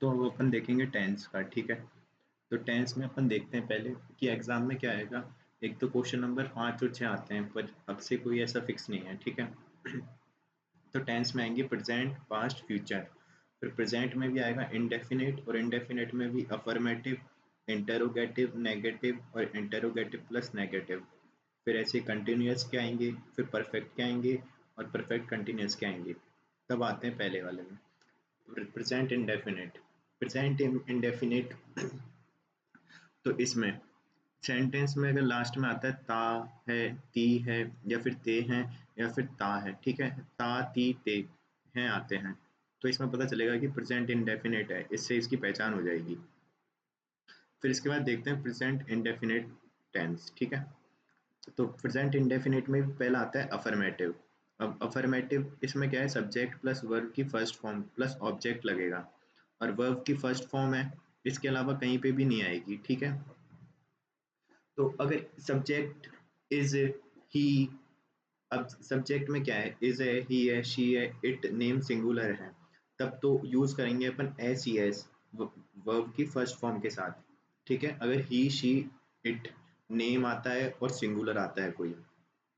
तो अपन देखेंगे टेंस का, ठीक है। तो टेंस में अपन देखते हैं पहले कि एग्जाम में क्या आएगा। एक तो क्वेश्चन नंबर 5 और 6 आते हैं, पर अब से कोई ऐसा फिक्स नहीं है, ठीक है। तो टेंस में आएंगे प्रेजेंट, पास्ट, फ्यूचर। फिर प्रेजेंट में भी आएगा इंडेफिनिट, और इंडेफिनिट में भी अफर्मेटिव, इंटेरोगेटिव, नेगेटिव और इंटेरोगेटिव प्लस नेगेटिव। फिर ऐसे कंटिन्यूअस के आएंगे, फिर परफेक्ट के आएंगे और परफेक्ट कंटिन्यूअस के आएंगे। तब आते हैं पहले वाले में, प्रेजेंट इंडेफिनिट। प्रेजेंट इंडेफिनिट तो इसमें सेंटेंस में अगर लास्ट में आता है ता है, ती है, या फिर ते हैं, या फिर ता है, ठीक है, ता ती ते हैं आते हैं, तो इसमें पता चलेगा कि प्रेजेंट इंडेफिनिट है, इससे इसकी पहचान हो जाएगी। फिर इसके बाद देखते हैं प्रेजेंट इंडेफिनिट टेंस, ठीक है। तो प्रेजेंट इंडेफिनिट में पहला आता है अफर्मेटिव। अब अफर्मेटिव इसमें क्या है, सब्जेक्ट प्लस वर्ब की फर्स्ट फॉर्म प्लस ऑब्जेक्ट लगेगा, और वर्ब की फर्स्ट फॉर्म है, इसके अलावा कहीं पे भी नहीं आएगी, ठीक है। तो अगर सब्जेक्ट इज ही, अब सब्जेक्ट में क्या है, इज है, ही है, शी है, इट नेम सिंगुलर है, तब तो यूज करेंगे अपन एस ई एस वर्ब की फर्स्ट फॉर्म के साथ, ठीक है। अगर ही, शी, इट नेम आता है और सिंगुलर आता है कोई,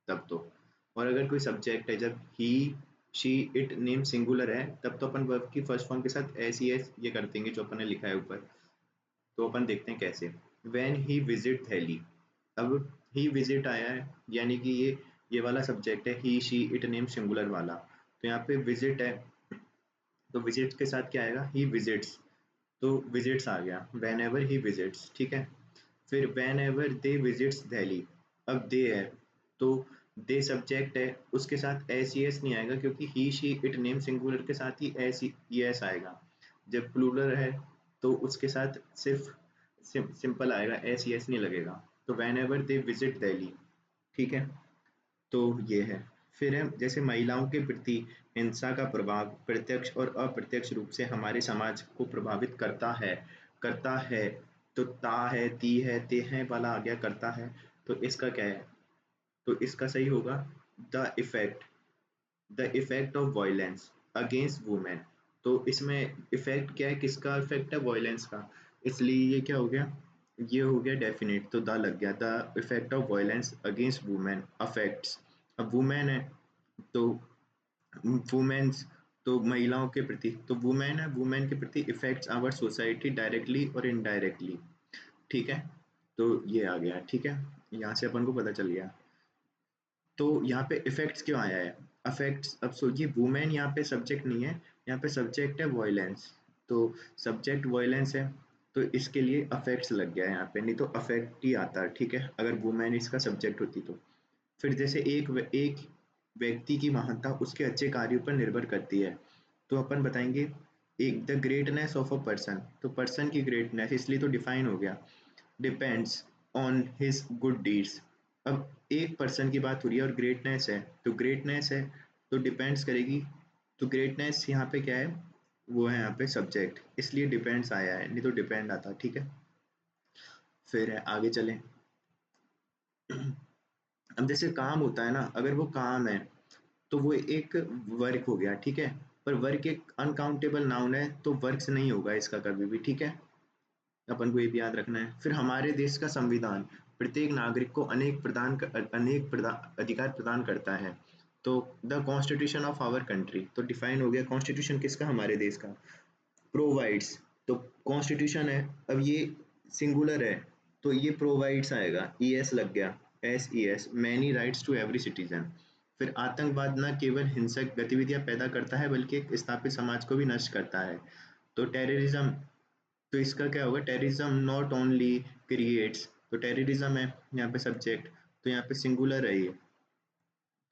तब तो। और अगर कोई सब्जेक्ट है, जब ही, शी, इट नेम सिंगुलर है, तब तो अपन वर्ब की फर्स्ट फॉर्म के साथ एस ई एस ये कर देंगे जो अपन ने लिखा है ऊपर। तो अपन देखते हैं कैसे। व्हेन ही विजिट दिल्ली, अब ही विजिट आया है, यानी कि ये वाला सब्जेक्ट है, ही, शी, इट नेम सिंगुलर वाला, तो यहाँ पे विजिट है, तो विजिट के साथ क्या आएगा, ही विजिट्स, तो विजिट्स आ गया, वेन एवर ही विजिट्स, ठीक है। फिर when ever they visits Delhi, अब दे है, तो दे सब्जेक्ट है, उसके साथ एस ई एस नहीं आएगा, क्योंकि ही, शी, इट नेम सिंगुलर के साथ ही एस ई एस आएगा। जब प्लूरल है तो उसके साथ सिर्फ सिंपल आएगा, एस ई एस नहीं लगेगा। तो when ever they visit Delhi, ठीक है। तो ये है। फिर है जैसे महिलाओं के प्रति हिंसा का प्रभाव प्रत्यक्ष और अप्रत्यक्ष रूप से हमारे समाज को प्रभावित करता है, तो ता है, ती है, ते हैं वाला आ गया करता है, तो इसका क्या है, तो इसका सही होगा the effect of violence against women. तो इसमें इफेक्ट क्या है, किसका इफेक्ट है, वायलेंस का, इसलिए ये क्या हो गया, ये हो गया डेफिनेट, तो द लग गया, the effect of violence against women affects. अब वुमेन है, तो वुमेन्स, तो महिलाओं के प्रति, तो वुमेन है, वुमेन के प्रति इफेक्ट्स आवर सोसाइटी डायरेक्टली और इनडायरेक्टली, ठीक है। तो ये आ गया, ठीक है, यहाँ से अपन को पता चल गया। तो यहाँ पे इफेक्ट्स क्यों आया है, अफेक्ट्स, अब सोचिए वुमेन यहाँ पे सब्जेक्ट नहीं है, यहाँ पे सब्जेक्ट है वॉयलेंस, तो सब्जेक्ट वॉयलेंस है, तो इसके लिए अफेक्ट्स लग गया है यहाँ पे, नहीं तो अफेक्ट ही आता है, ठीक है, अगर वुमेन इसका सब्जेक्ट होती तो। फिर जैसे एक व्यक्ति की महानता उसके अच्छे कार्यों पर निर्भर करती है, तो अपन बताएंगे एक the greatness of a person, तो पर्सन की ग्रेटनेस इसलिए तो डिफाइन हो गया, depends on his good deeds. अब एक पर्सन की बात हो रही है और ग्रेटनेस है, तो ग्रेटनेस है तो डिपेंड्स करेगी, तो ग्रेटनेस यहाँ पे क्या है, वो है यहाँ पे सब्जेक्ट, इसलिए डिपेंड्स आया है, नहीं तो डिपेंड आता, ठीक है। फिर है आगे चलें। अब जैसे काम होता है ना, अगर वो काम है तो वो एक वर्क हो गया, ठीक है, पर वर्क एक अनकाउंटेबल नाउन है, तो वर्क्स नहीं होगा इसका कभी भी, ठीक है, अपन को ये भी याद रखना है। फिर हमारे देश का संविधान प्रत्येक नागरिक को अधिकार प्रदान करता है, तो the constitution of our country, तो डिफाइन हो गया कॉन्स्टिट्यूशन किसका, हमारे देश का, प्रोवाइड्स, तो कॉन्स्टिट्यूशन है, अब ये सिंगुलर है, तो ये प्रोवाइड्स आएगा, ई एस लग गया, S E S, many rights to every citizen. फिर आतंकवाद न केवल हिंसक गतिविधियां पैदा करता है बल्कि एक स्थापित समाज को भी नष्ट करता है, तो टेररिज्म, तो इसका क्या होगा, टेररिज्म नॉट ओनली क्रिएट्स, तो टेररिज्म है यहाँ पे सब्जेक्ट, तो यहाँ पे सिंगुलर है ये,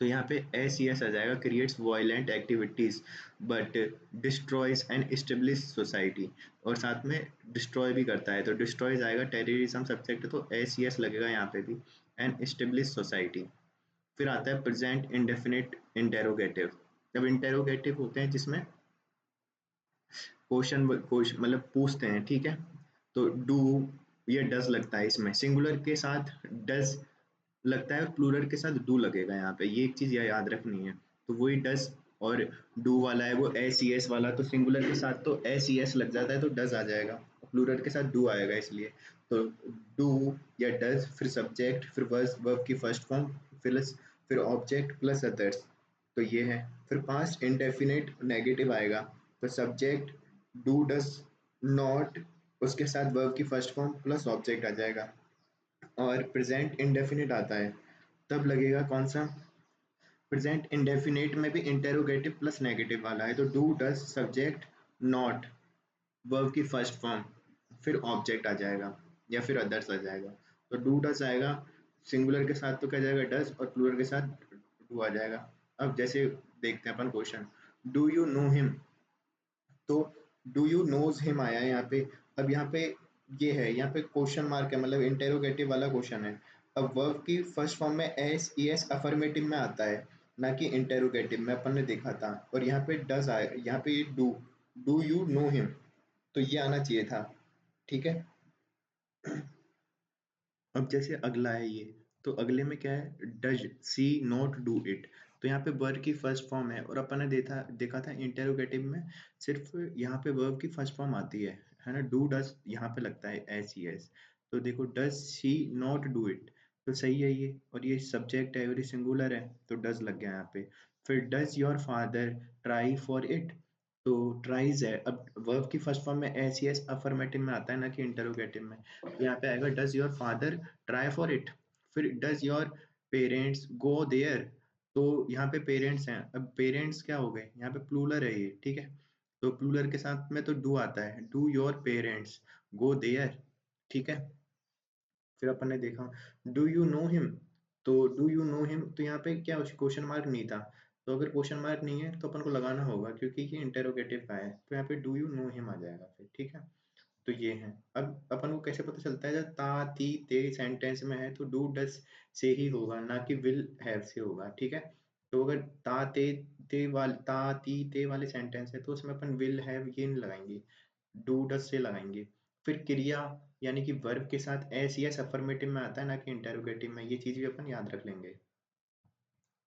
तो यहाँ पे एस ई एस आ जाएगा, creates violent activities but destroys and establish society, और साथ में डिस्ट्रॉय भी करता है, तो डिस्ट्रॉयज आएगा, टेररिज्म सब्जेक्ट, तो एस ई एस लगेगा यहाँ पे भी, एंड स्टेब्लिश सोसाइटी। फिर आता है प्रेजेंट इंडेफिनिट इंटेरोगेटिव। जब इंटेरोगेटिव होते हैं जिसमें क्वेश्चन मतलब पूछते हैं, ठीक है, तो डू या डज लगता है, इसमें सिंगुलर के साथ डज लगता है और प्लूरल के साथ डू लगेगा, यहाँ पे ये एक चीज याद रखनी है, तो वही डज और डू वाला है वो एस ई एस वाला, तो सिंगुलर के साथ तो एस ई एस लग जाता है तो डज आ जाएगा, प्लूरल के साथ डू आएगा इसलिए। तो डू या डज, फिर सब्जेक्ट, फिर वर्ब की फर्स्ट फॉर्म, फिर ऑब्जेक्ट प्लस अदर्स, तो ये है। फिर पास्ट इंडेफिनिट नेगेटिव आएगा, तो सब्जेक्ट डू डज नॉट, उसके साथ वर्ब की फर्स्ट फॉर्म प्लस ऑब्जेक्ट आ जाएगा। और प्रेजेंट इंडेफिनिट आता है, तब लगेगा कौन सा, प्रेजेंट इंडेफिनिट में भी इंटेरोगेटिव प्लस नेगेटिव वाला है, तो do does subject not verb की फर्स्ट फॉर्म, फिर ऑब्जेक्ट आ जाएगा या फिर अदर्स आ जाएगा। तो डू डज आएगा, सिंगुलर के साथ तो क्या जाएगा डज, और प्लूरल के साथ डू आ जाएगा। अब जैसे देखते हैं अपन question, do you know him, तो डू यू नोज हिम आया है यहाँ पे। अब यहाँ पे ये है, यहाँ पे क्वेश्चन मार्क है, मतलब इंटेरोगेटिव वाला क्वेश्चन है। अब वर्ब की फर्स्ट फॉर्म में एस ई एस अफर्मेटिव में आता है, ना कि इंटेरोगेटिव में, अपन ने देखा था। और यहाँ पे डज आए, यहाँ पे do, do you know him, तो ये आना चाहिए था, ठीक है। अब जैसे अगला है ये, तो अगले में क्या है, does she not do it, तो यहाँ पे वर्ब की फर्स्ट फॉर्म है, और अपन ने देखा था इंटेरोगेटिव में सिर्फ यहाँ पे वर्ब की फर्स्ट फॉर्म आती है ना, डू डज यहाँ पे लगता है एस ई एस। तो देखो does she not do it, तो सही है ये, और ये सब्जेक्ट है और ये सिंगुलर है, तो डज लग गया यहाँ पे। फिर does your father try for it, तो ट्राइज है। अब वर्ब की फर्स्ट फॉर्म में एस ई एस अफर्मेटिव में आता है ना कि इंटेरोगेटिव में, तो यहाँ पे आएगा does your father try for it. फिर does your parents go there, तो यहाँ पे पेरेंट्स हैं, अब पेरेंट्स क्या हो गए, यहाँ पे प्लूरल है ये, ठीक है। तो प्लूरल के साथ में तो डू आता है, do your parents go there, ठीक है। फिर अपन ने देखा डू यू नो हिम, तो डू यू नो हिम, तो यहाँ पे क्या क्वेश्चन मार्क नहीं था, तो अगर क्वेश्चन मार्क नहीं है तो अपन को लगाना होगा क्योंकि ये इंटेरोगेटिव का है, तो यहाँ पे डू यू नो हिम आ जाएगा फिर, ठीक है। तो ये है। अब अपन को कैसे पता चलता है, जब ता ती ते सेंटेंस में है तो डू डस से ही होगा, ना कि विल हैव से होगा, ठीक है। तो अगर ता ती ते वाले सेंटेंस है तो उसमें अपन विल हैव ये नहीं लगाएंगे, डू डस से लगाएंगे। फिर क्रिया यानी कि वर्ब के साथ एस यस अफर्मेटिव में आता है, ना कि इंटेरोगेटिव में, ये चीज भी अपन याद रख लेंगे।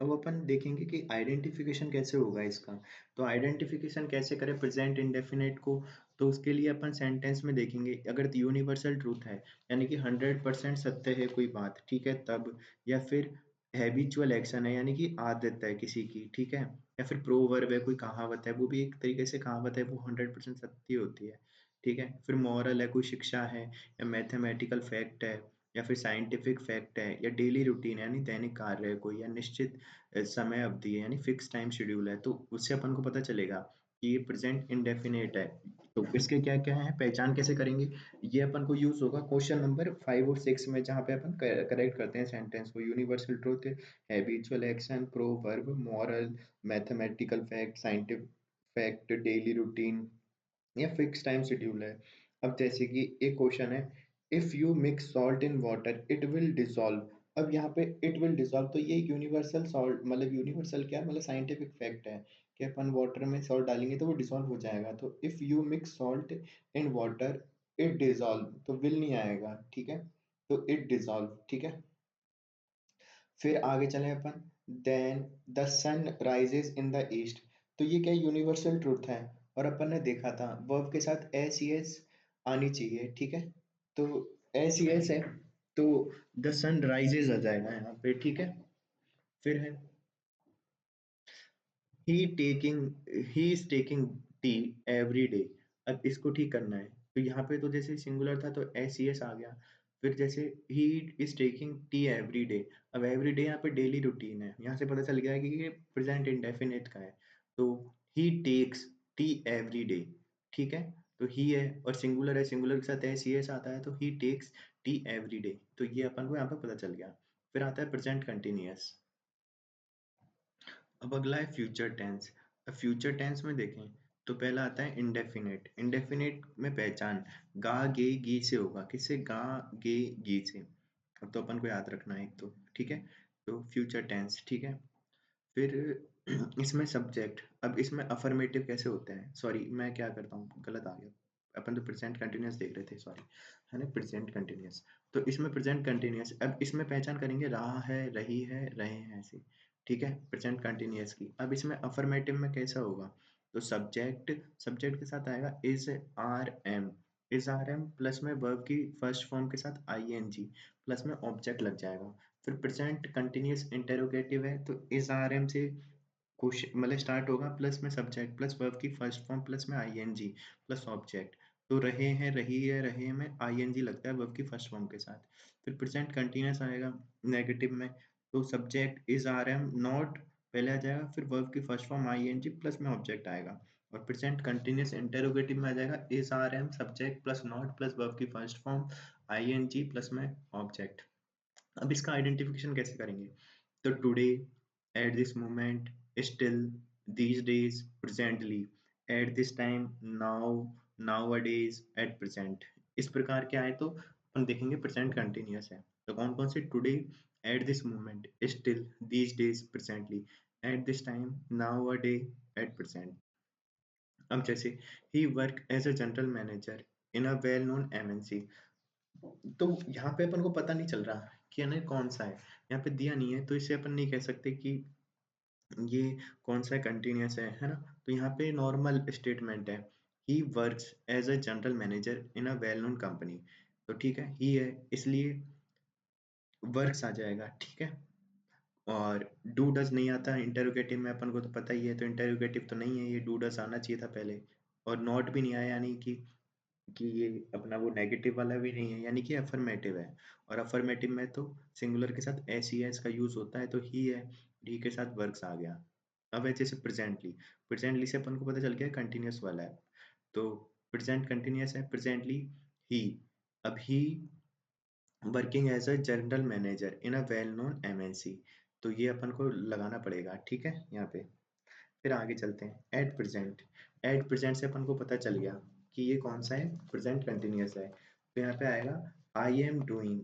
अब अपन देखेंगे कि आइडेंटिफिकेशन कैसे होगा इसका। तो आइडेंटिफिकेशन कैसे करें प्रेजेंट इंडेफिनिट को, तो उसके लिए अपन सेंटेंस में देखेंगे, अगर यूनिवर्सल ट्रूथ है यानी कि 100% सत्य है कोई बात, ठीक है, तब। या फिर हैबिचुअल एक्शन है यानी कि आदत है किसी की, ठीक है। या फिर प्रोवर्ब है, कोई कहावत है, वो भी एक तरीके से कहावत है, वो 100% सत्य होती है, ठीक है। फिर मॉरल है, कोई शिक्षा है, या मैथमेटिकल फैक्ट है, या फिर साइंटिफिक फैक्ट है, या डेली रूटीन है यानी दैनिक कार्य है कोई, या निश्चित समय अवधि है यानी फिक्स टाइम शेड्यूल है, तो उससे अपन को पता चलेगा कि ये प्रेजेंट इंडेफिनिट है। तो इसके क्या क्या है, पहचान कैसे करेंगे, ये अपन को यूज होगा क्वेश्चन नंबर 5 और 6 में, जहाँ पे अपन करेक्ट करते हैं सेंटेंस को, universal truth, habitual action, proverb, moral, mathematical fact, scientific fact, daily routine, या फिक्स टाइम शेड्यूल है। अब जैसे कि एक क्वेश्चन है, if you mix salt in water it will dissolve, अब यहाँ पे इट विल डिसॉल्व, तो ये यूनिवर्सल सॉल्ट, मतलब यूनिवर्सल क्या मतलब साइंटिफिक फैक्ट है कि अपन वाटर में सॉल्ट डालेंगे तो वो डिसॉल्व हो जाएगा। तो if you mix salt in water it dissolve, तो विल नहीं आएगा, ठीक है, तो इट डिसॉल्व, ठीक है। फिर आगे चले अपन, then the sun rises in the east, तो ये क्या यूनिवर्सल ट्रूथ है, और अपन ने देखा था वर्ब के साथ एस ई एस आनी चाहिए, ठीक है। तो एस ई एस है, तो द सन राइजेस आ जाएगा यहाँ पे, ठीक है। फिर है he taking he is taking tea every day, अब इसको ठीक करना है, तो यहाँ पे तो जैसे सिंगुलर था तो एस सी एस आ गया। फिर जैसे ही is taking tea every day, अब एवरी डे यहाँ पे डेली रूटीन है, यहाँ से पता चल गया कि ये प्रेजेंट इंडेफिनिट का है, तो ही टेक्स टी एवरी डे, ठीक है। तो ही है और सिंगुलर है, सिंगुलर के साथ एस सी एस आता है, तो ही टेक्स टी एवरी डे, तो ये अपन को यहाँ पे पता चल गया। फिर आता है प्रेजेंट कंटिन्यूअस। अब अगला है फ्यूचर टेंस। अब फ्यूचर टेंस में देखें तो पहला आता है इंडेफिनिट, इंडेफिनिट में पहचान गा गे गी से होगा, किससे, गा गे गी से, तो अपन को याद रखना है एक तो, ठीक है। तो फ्यूचर टेंस, ठीक है। फिर इसमें सब्जेक्ट, अब इसमें अफर्मेटिव कैसे होते हैं, सॉरी मैं क्या करता हूँ गलत आ गया, अपन तो प्रेजेंट कंटिन्यूअस देख रहे थे, सॉरी, है ना प्रेजेंट कंटिन्यूअस। तो इसमें प्रेजेंट कंटिन्यूअस, अब इसमें पहचान करेंगे रहा है, रही है, रहे हैं, ऐसे, ठीक है, प्रेजेंट कंटिन्यूअस की। अब इसमें अफर्मेटिव में कैसा होगा? तो सब्जेक्ट सब्जेक्ट के साथ आएगा इज़ आर एम प्लस में वर्ब की फर्स्ट फॉर्म के साथ आईएनजी प्लस में ऑब्जेक्ट लग जाएगा। फिर प्रेजेंट कंटिन्यूअस इंटेरोगेटिव है तो इज़ आर एम से क्वेश्चन मतलब स्टार्ट होगा प्लस में सब्जेक्ट प्लस वर्ब की फर्स्ट फॉर्म प्लस में आईएनजी प्लस ऑब्जेक्ट। तो रहे हैं, रही है, रहे में आईएनजी लगता है वर्ब की फर्स्ट फॉर्म के साथ। फिर प्रेजेंट कंटीन्यूअस आएगा नेगेटिव में, तो subject is are am not पहले आ जाएगा, फिर वर्ब की फर्स्ट फॉर्म आईएनजी प्लस में ऑब्जेक्ट आएगा। और प्रेजेंट कंटीन्यूअस इंटेरोगेटिव में आ जाएगा is are am subject plus not plus verb की फर्स्ट फॉर्म आईएनजी प्लस में ऑब्जेक्ट। अब इसका आइडेंटिफिकेशन कैसे करेंगे? तो today, at this moment, still, these days, presently, at this time, now, nowadays, at present। इस प्रकार के आए तो अपन देखेंगे प्रेजेंट कंटिन्यूअस है। तो कौन कौन से? Today, at this moment, still, these days, presently, at this time, nowadays, at present। अब जैसे he work as a general manager in a well known MNC, तो यहाँ पे अपन को पता नहीं चल रहा कि है ना कौन सा है, यहाँ पे दिया नहीं है, तो इसे अपन नहीं कह सकते कि ये कौन सा कंटिन्यूअस है ना? तो यहाँ पे नॉर्मल स्टेटमेंट है, he works as a general manager in a well known company. तो ठीक है, ही है इसलिए वर्क्स आ जाएगा, ठीक है। और डू डज नहीं आता इंटेरोगेटिव में, अपन को तो पता ही है, तो इंटेरोगेटिव तो नहीं है ये, डू डज आना चाहिए था पहले। और नॉट भी नहीं आया, यानी कि ये अपना वो नेगेटिव वाला भी नहीं है, यानी कि अफर्मेटिव है। और अफर्मेटिव में तो सिंगुलर के साथ एस ई एस का यूज होता है, तो ही है, ही के साथ वर्क्स आ गया। अब है जैसे प्रेजेंटली, प्रेजेंटली से अपन को पता चल गया कंटिन्यूअस वाला है, तो प्रेजेंट कंटिन्यूअस है, प्रेजेंटली ही। अब he working as a general manager in a well known MNC, तो ये अपन को लगाना पड़ेगा, ठीक है यहाँ पे। फिर आगे चलते हैं, एट प्रेजेंट। एट प्रेजेंट से अपन को पता चल गया कि ये कौन सा है, प्रेजेंट कंटिन्यूअस है, तो यहाँ पे आएगा I am doing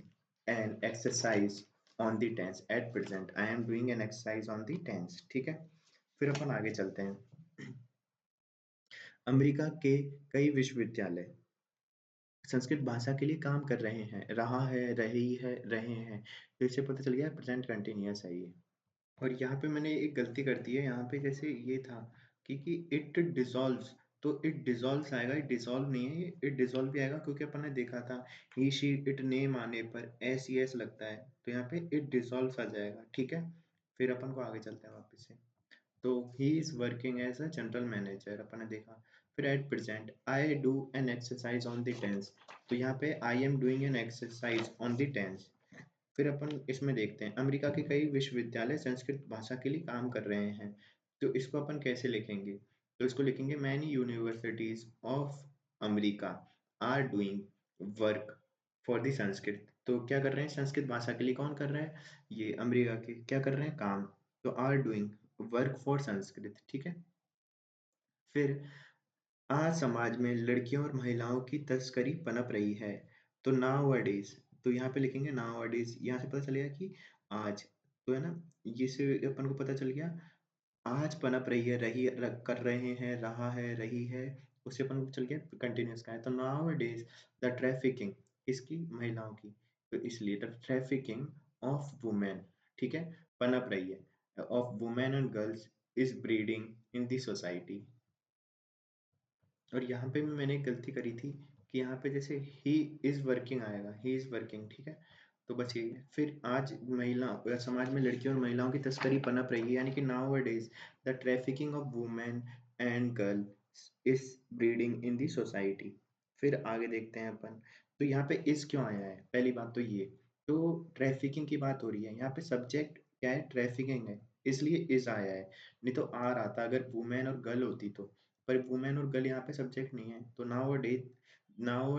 an exercise on the tense. At present I am doing an exercise on the tense, ठीक है। फिर अपन आगे चलते हैं, अमेरिका के कई विश्वविद्यालय संस्कृत भाषा के लिए काम कर रहे हैं, रहा है, रही है, रहे हैं, तो इससे पता चल गया प्रेजेंट कंटिन्यूअस है ये। और यहाँ पे मैंने एक गलती कर दी है, यहाँ पे जैसे ये था कि इट डिसॉल्व्स, तो इट डिसॉल्व्स आएगा, इट डिसॉल्व नहीं है, ये इट डिसॉल्व भी आएगा, क्योंकि अपन ने देखा था ही शी इट नेम आने पर एस ई एस लगता है, तो यहाँ पे इट डिसॉल्व्स आ जाएगा, ठीक है। फिर अपन को आगे चलते हैं वापस से, तो he is working as a general manager अपन ने देखा। फिर at present I do an exercise on the tense, तो यहाँ पे I am doing an exercise on the tense. फिर अपन इसमें देखते हैं, अमेरिका के कई विश्वविद्यालय संस्कृत भाषा के लिए काम कर रहे हैं, तो इसको अपन कैसे लिखेंगे? तो इसको लिखेंगे many universities of America are doing work for the Sanskrit. तो क्या कर रहे हैं संस्कृत भाषा के लिए, कौन कर रहा है? ये अमेरिका के क्या कर रहे हैं काम, तो are doing work for Sanskrit, ठीक है। फिर आज समाज में लड़कियों और महिलाओं की तस्करी पनप रही है, तो नाउ-अ-डेज़, तो यहाँ पे लिखेंगे नाउ-अ-डेज़, यहाँ से पता चलेगा कि आज, तो है ना, ये से अपन को पता चल गया आज पनप रही है, कर रहे हैं, रहा है, रही है, उससे अपन को चल गया कंटिन्यूअस का है, तो नाउ-अ-डेज़ द ट्रैफिकिंग, इसकी महिलाओं की, तो इसलिए द ट्रैफिकिंग ऑफ वुमेन, ठीक है, पनप रही है, of women and girls is breeding in the society. और यहाँ पे भी मैंने एक गलती करी थी कि यहाँ पे जैसे ही इज वर्किंग आएगा, ही इज वर्किंग, ठीक है, तो बस यही है। फिर आज समाज में लड़कियों और महिलाओं की तस्करी पनप रही है, यानी कि now days the trafficking of women and girl is breeding in the society. फिर आगे देखते हैं अपन, तो यहाँ पे इज क्यों आया है? पहली बात तो ये, तो ट्रैफिकिंग की बात हो रही है, यहाँ पे सब्जेक्ट क्या है? ट्रैफिकिंग है, इसलिए इज आया है, नहीं तो आर आता अगर वुमेन और गर्ल होती तो। पर वुमेन और गर्ल यहाँ पे सब्जेक्ट नहीं है, तो now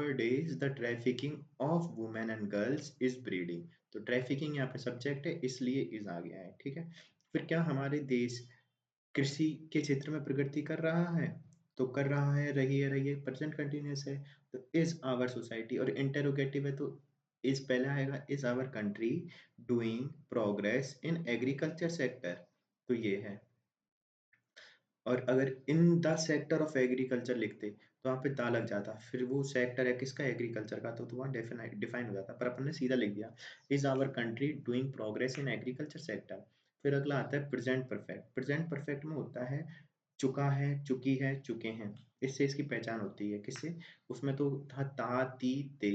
days the trafficking of women and girls is breeding, तो ट्रैफिकिंग यहाँ पे सब्जेक्ट है, इसलिए इज आ गया है, ठीक है। फिर क्या हमारे देश कृषि के क्षेत्र में प्रगति कर रहा है? तो कर रहा है, रही है, प्रेजेंट कंटिन्यूअस है, तो इज आवर सोसाइटी। और इंटेरोगेटिव है, तो इज पहले आएगा, is our country doing progress in agriculture sector, तो ये है। और अगर in the sector of agriculture लिखते तो वहाँ पे दा लग जाता, फिर वो सेक्टर है किसका? एग्रीकल्चर का, तो वहाँ डिफाइन हो जाता, पर अपन ने सीधा लिख दिया is our country doing progress in agriculture sector. फिर अगला आता है प्रेजेंट परफेक्ट। प्रेजेंट परफेक्ट में होता है चुका है, चुकी है, चुके हैं। इससे इसकी पहचान होती है। किससे? उसमें तो था ता, ती, ते।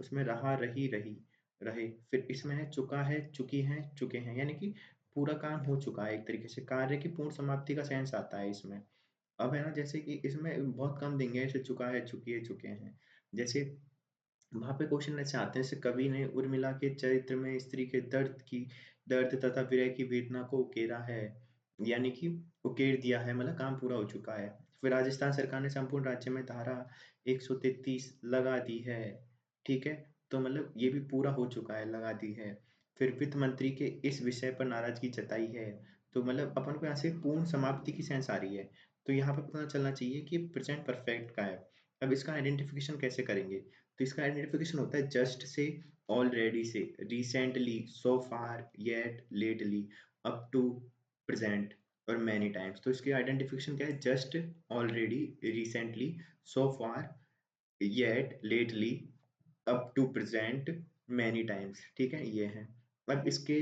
उसमें रहा, रही, रही, रहे। फिर इसमें है चुका है, चुकी हैं, चुके हैं। यानी कि पूरा काम हो चुका है एक तरीके से। कार्य की पूर्ण समाप्ति का सेंस आता है इसमें। अब है ना, जैसे कि इसमें बहुत कम देंगे ऐसे चुका है, चुकी है, चुके हैं। जैसे वहाँ पे क्वेश्चन ऐसे आते हैं, जैसे कवि ने उर्मिला के चरित्र में स्त्री के दर्द तथा विरह की वेदना को उकेरा है, यानी कि उकेर दिया है, मतलब काम पूरा हो चुका है। फिर राजस्थान सरकार ने संपूर्ण राज्य में धारा 133 लगा दी है, ठीक है? तो मतलब ये भी पूरा हो चुका है, लगा दी है। फिर वित्त मंत्री के इस विषय पर नाराजगी जताई है। तो मतलब अपन को यहाँ से पूर्ण समाप्ति की सेंस आ रही है। तो यहाँ पे पता चलना चाहिए कि प्रेजेंट परफेक्ट का है। अब इसका आइडेंटिफिकेशन कैसे करेंगे? तो इसका आइडेंटिफिकेशन होता है जस्ट से, ऑलरेडी से, recently, so far, yet, lately, up to, present और मैनी टाइम्स। तो इसकी आइडेंटिफिकेशन क्या है? Just, already, recently, so far, yet, lately, up to present, many times. ठीक है, ये है। अब इसके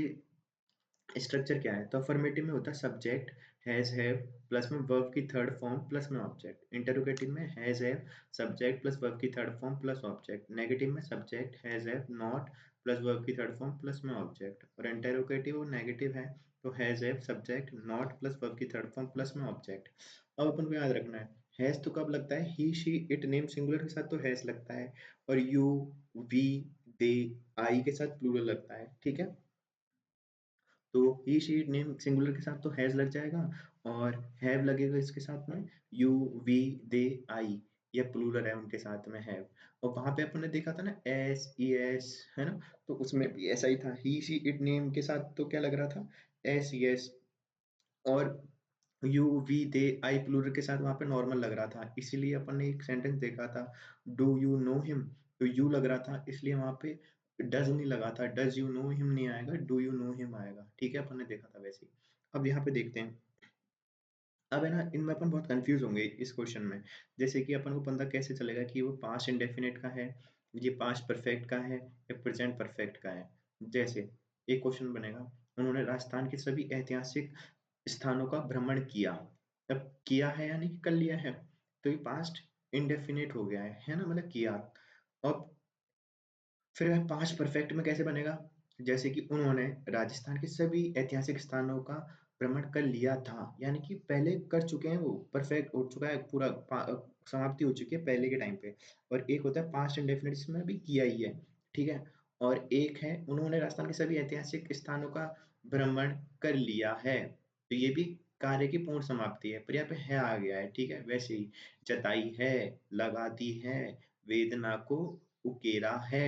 स्ट्रक्चर क्या है? तो अफर्मेटिव में होता है सब्जेक्ट, हैज, हैव, प्लस में वर्ब की थर्ड फॉर्म, प्लस में ऑब्जेक्ट। इंटरोगेटिव में has, have, subject plus verb की third form plus object. Negative में subject, has, have, not plus verb की थर्ड फॉर्म प्लस में ऑब्जेक्ट। और इंटरोगेटिव और नेगेटिव है तो has, have, subject, not plus verb की थर्ड फॉर्म प्लस में ऑब्जेक्ट। अब अपन को याद रखना है, हैज तो कब लगता है? ही, शी, इट, नेम सिंगुलर के साथ तो हैज लगता है, और यू, वी, दे, आई के साथ प्लूरल लगता है। ठीक है, तो ही, शी, इट, नेम सिंगुलर के साथ तो हैज लग जाएगा, और हैव लगेगा इसके साथ में, यू, वी, दे, आई, ये प्लूरल है उनके साथ में हैव। और वहां पे अपन ने देखा था ना एस, ई एस, है ना? तो उसमें भी ऐसा ही था, ही, शी, इट, नेम के साथ तो क्या लग रहा था? S, E S. और you, we, they, I plural के साथ वहां पे नॉर्मल लग रहा था, इसीलिए अपन ने एक सेंटेंस देखा था, डू यू नो हिम, तो यू लग रहा था, इसलिए वहां पे डज नहीं लगा था, डज यू नो हिम नहीं आएगा, डू यू नो हिम आएगा। ठीक है, अपन ने देखा था वैसे ही। अब यहाँ पे देखते हैं। अब है ना, इनमें अपन बहुत कंफ्यूज होंगे इस क्वेश्चन में। जैसे कि अपन को पता कैसे चलेगा कि वो पास्ट इंडेफिनिट का है, ये पास्ट परफेक्ट का है, या प्रेजेंट परफेक्ट का है। जैसे एक क्वेश्चन बनेगा, उन्होंने राजस्थान के सभी ऐतिहासिक स्थानों का भ्रमण किया। अब किया है यानी कि कर लिया है, तो ये पास्ट इंडेफिनिट हो गया है ना, मतलब किया। अब फिर पास्ट परफेक्ट में कैसे बनेगा? जैसे कि उन्होंने राजस्थान के सभी ऐतिहासिक स्थानों का भ्रमण कर लिया था, यानी कि पहले कर चुके हैं, वो परफेक्ट हो चुका है, पूरा समाप्ति हो चुकी है पहले के टाइम पे। और एक होता है पास्ट इंडेफिनिट, इसमें अभी किया ही है। ठीक है, और एक है उन्होंने राजस्थान के सभी ऐतिहासिक स्थानों का भ्रमण कर लिया है, तो ये भी कार्य की पूर्ण समाप्ति है, पर यहाँ पे है आ गया है। ठीक है, वैसे ही जताई है, लगा दी है, वेदना को उकेरा है,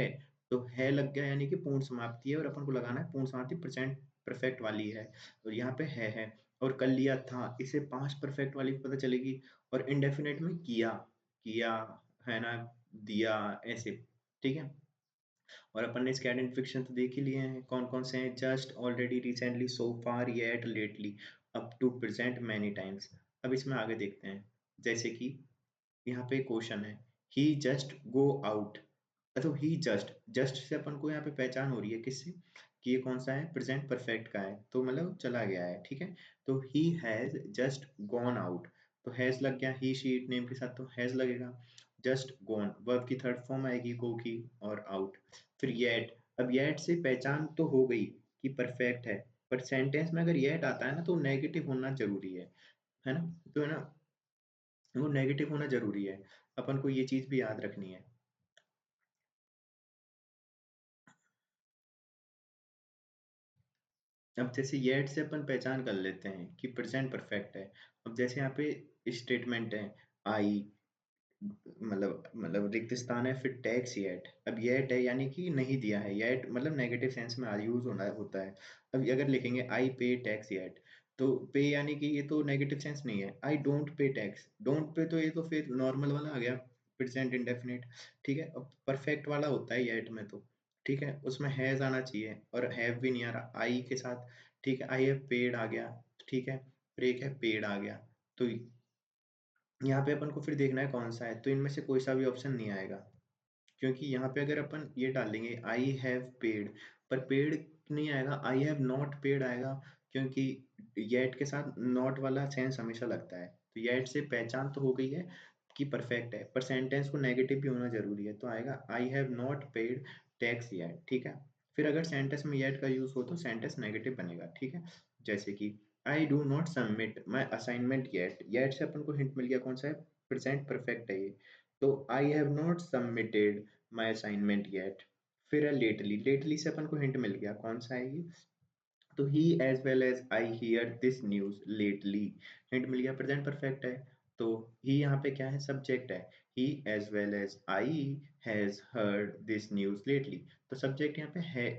तो है लग गया, यानी कि पूर्ण समाप्ति है, और अपन को लगाना है पूर्ण समाप्ति प्रेजेंट परफेक्ट वाली है, और यहाँ पे है। और कर लिया था, इसे पास्ट परफेक्ट वाली पता चलेगी। और इंडेफिनिट में किया, किया, है ना, दिया, ऐसे। ठीक है, और अपन ने इसके आइडेंटिफिकेशन तो देख ही लिए हैं, कौन कौन से हैं? Just, already, recently, so far, yet, lately, up to, present, many times. अब इसमें आगे देखते हैं। जैसे कि यहाँ पे क्वेश्चन है, ही जस्ट गो आउट। तो ही जस्ट, जस्ट से अपन को यहाँ पे पहचान हो रही है किससे? कि ये कौन सा है? प्रेजेंट परफेक्ट का है, तो मतलब चला गया है। ठीक है, तो he has just gone out, तो हैज लग गया, ही, शी, इट, नेम के साथ तो हैज लगेगा। जस्ट गॉन, वर्ब की थर्ड फॉर्म आएगी गो की, और आउट। फिर येट, अब येट से पहचान तो हो गई कि परफेक्ट है, पर सेंटेंस में अगर येट आता है ना, तो नेगेटिव होना जरूरी है ना? तो है ना, वो नेगेटिव होना जरूरी है, अपन को ये चीज भी याद रखनी है। अब जैसे येट से अपन पहचान कर लेते हैं कि प्रेजेंट परफेक्ट है। अब जैसे यहाँ पे स्टेटमेंट है, आई, मतलब रिक्त स्थान है, फिर टैक्स येट। अब येट है यानी कि नहीं दिया है, येट मतलब नेगेटिव सेंस में यूज होना होता है। अब अगर लिखेंगे आई पे टैक्स येट, तो पे यानी कि ये तो नेगेटिव सेंस नहीं है। I don't pay tax, don't pay तो ये तो फिर नॉर्मल वाला आ गया, प्रेजेंट इंडेफिनिट। ठीक है, अब परफेक्ट वाला होता है येट में तो, ठीक है, उसमें हैज आना चाहिए, और हैव भी नहीं आ रहा आई के साथ। ठीक है, आई हैव पेड़ आ गया। ठीक है, फिर एक है पेड़ आ गया। तो यहाँ पे अपन को फिर देखना है कौन सा है, तो इनमें से कोई सा भी ऑप्शन नहीं आएगा, क्योंकि यहाँ पे अगर अपन ये डालेंगे आई हैव पेड़, पर पेड़ नहीं आएगा, आई हैव नॉट पेड़ आएगा, क्योंकि येट के साथ नॉट वाला सेंस हमेशा लगता है। तो येट से पहचान तो हो गई है कि परफेक्ट है, पर सेंटेंस को नेगेटिव भी होना ज़रूरी है, तो आएगा आई have not paid tax yet, ठीक है? फिर अगर सेंटेंस में येट का यूज़ हो तो सेंटेंस नेगेटिव बनेगा, ठीक है? जैसे कि I do not submit my assignment yet, yet से अपन को हिंट मिल गया कौन सा है? प्रेज़ेंट परफेक्ट है ये। तो आई have not submitted my assignment yet. फिर है लेटली, लेटली से अपन को हिंट मिल गया कौन सा है ये? तो he as well as I hear this news lately, hint मिल गया प्रेजेंट परफेक्ट है। तो ही यहाँ पे क्या है? सब्जेक्ट है। He as well as I has heard this news lately, तो सब्जेक्ट यहाँ पे है,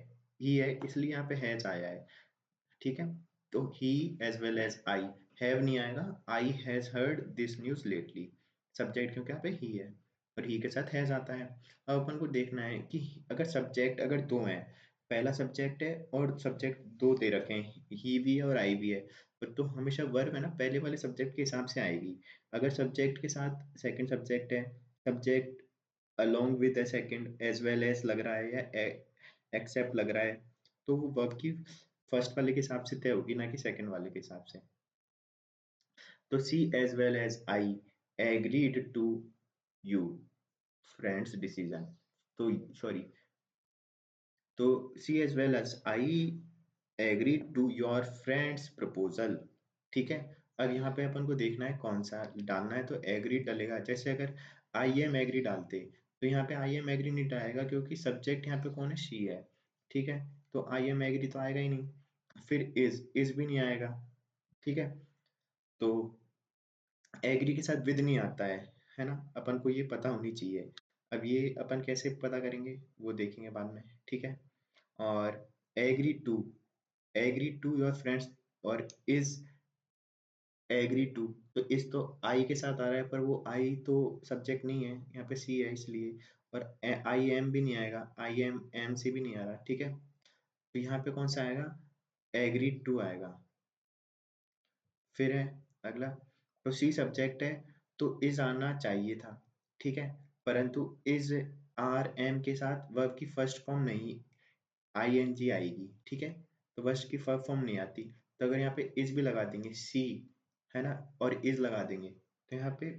ही है, इसलिए यहाँ पे हैज आया है, ठीक है? तो he as well as I, have नहीं आएगा, I has heard this news lately, subject क्योंकि यहाँ पे ही है और ही के साथ हैज आता है। अब अपन को देखना है कि अगर सब्जेक्ट अगर दो हैं, पहला सब्जेक्ट है और सब्जेक्ट दो दे रखे हैं, ही भी है और आई भी है, तो हमेशा वर्ब है ना पहले वाले सब्जेक्ट के हिसाब से आएगी। अगर सब्जेक्ट के साथ सेकंड सब्जेक्ट है, subject along with a second as well as लग रहा है या एक्सेप्ट लग रहा है, तो वो वर्ब की फर्स्ट वाले के हिसाब से तय होगी, ना कि सेकंड वाले के हिसाब से। तो she as well as I agreed to you friend's decision, तो सॉरी, तो she as well as I agree to your friend's proposal, ठीक है? अब यहाँ पे अपन को देखना है कौन सा डालना है, तो एग्री डलेगा। जैसे अगर आई एम एग्री डालते तो यहाँ पे आई एम एग्री नहीं डालेगा क्योंकि सब्जेक्ट यहाँ पे कौन है? शी है, ठीक है? तो आई एम एग्री तो आएगा ही नहीं। फिर इज भी नहीं आएगा, ठीक है? तो एग्री के साथ विद नहीं आता है ना? अपन को ये पता होनी चाहिए। अब ये अपन कैसे पता करेंगे वो देखेंगे बाद में, ठीक है? और agree to, agree to your friends, और इज एग्री टू, तो इस तो आई के साथ आ रहा है, पर वो आई तो सब्जेक्ट नहीं है, यहाँ पे सी है इसलिए। और आई एम भी नहीं आएगा, आई एम एम सी भी नहीं आ रहा, ठीक है? तो यहाँ पे कौन सा आएगा? एग्री टू आएगा। फिर है अगला, तो सी सब्जेक्ट है तो इज आना चाहिए था, ठीक है? परंतु इज आर एम के साथ वर्ब की फर्स्ट फॉर्म नहीं, आई एन जी आएगी, ठीक है? तो वर्ब की फर्स्ट फॉर्म नहीं आती, तो अगर यहाँ पे इज भी लगा देंगे सी, है ना, और इज लगा देंगे तो यहाँ पे,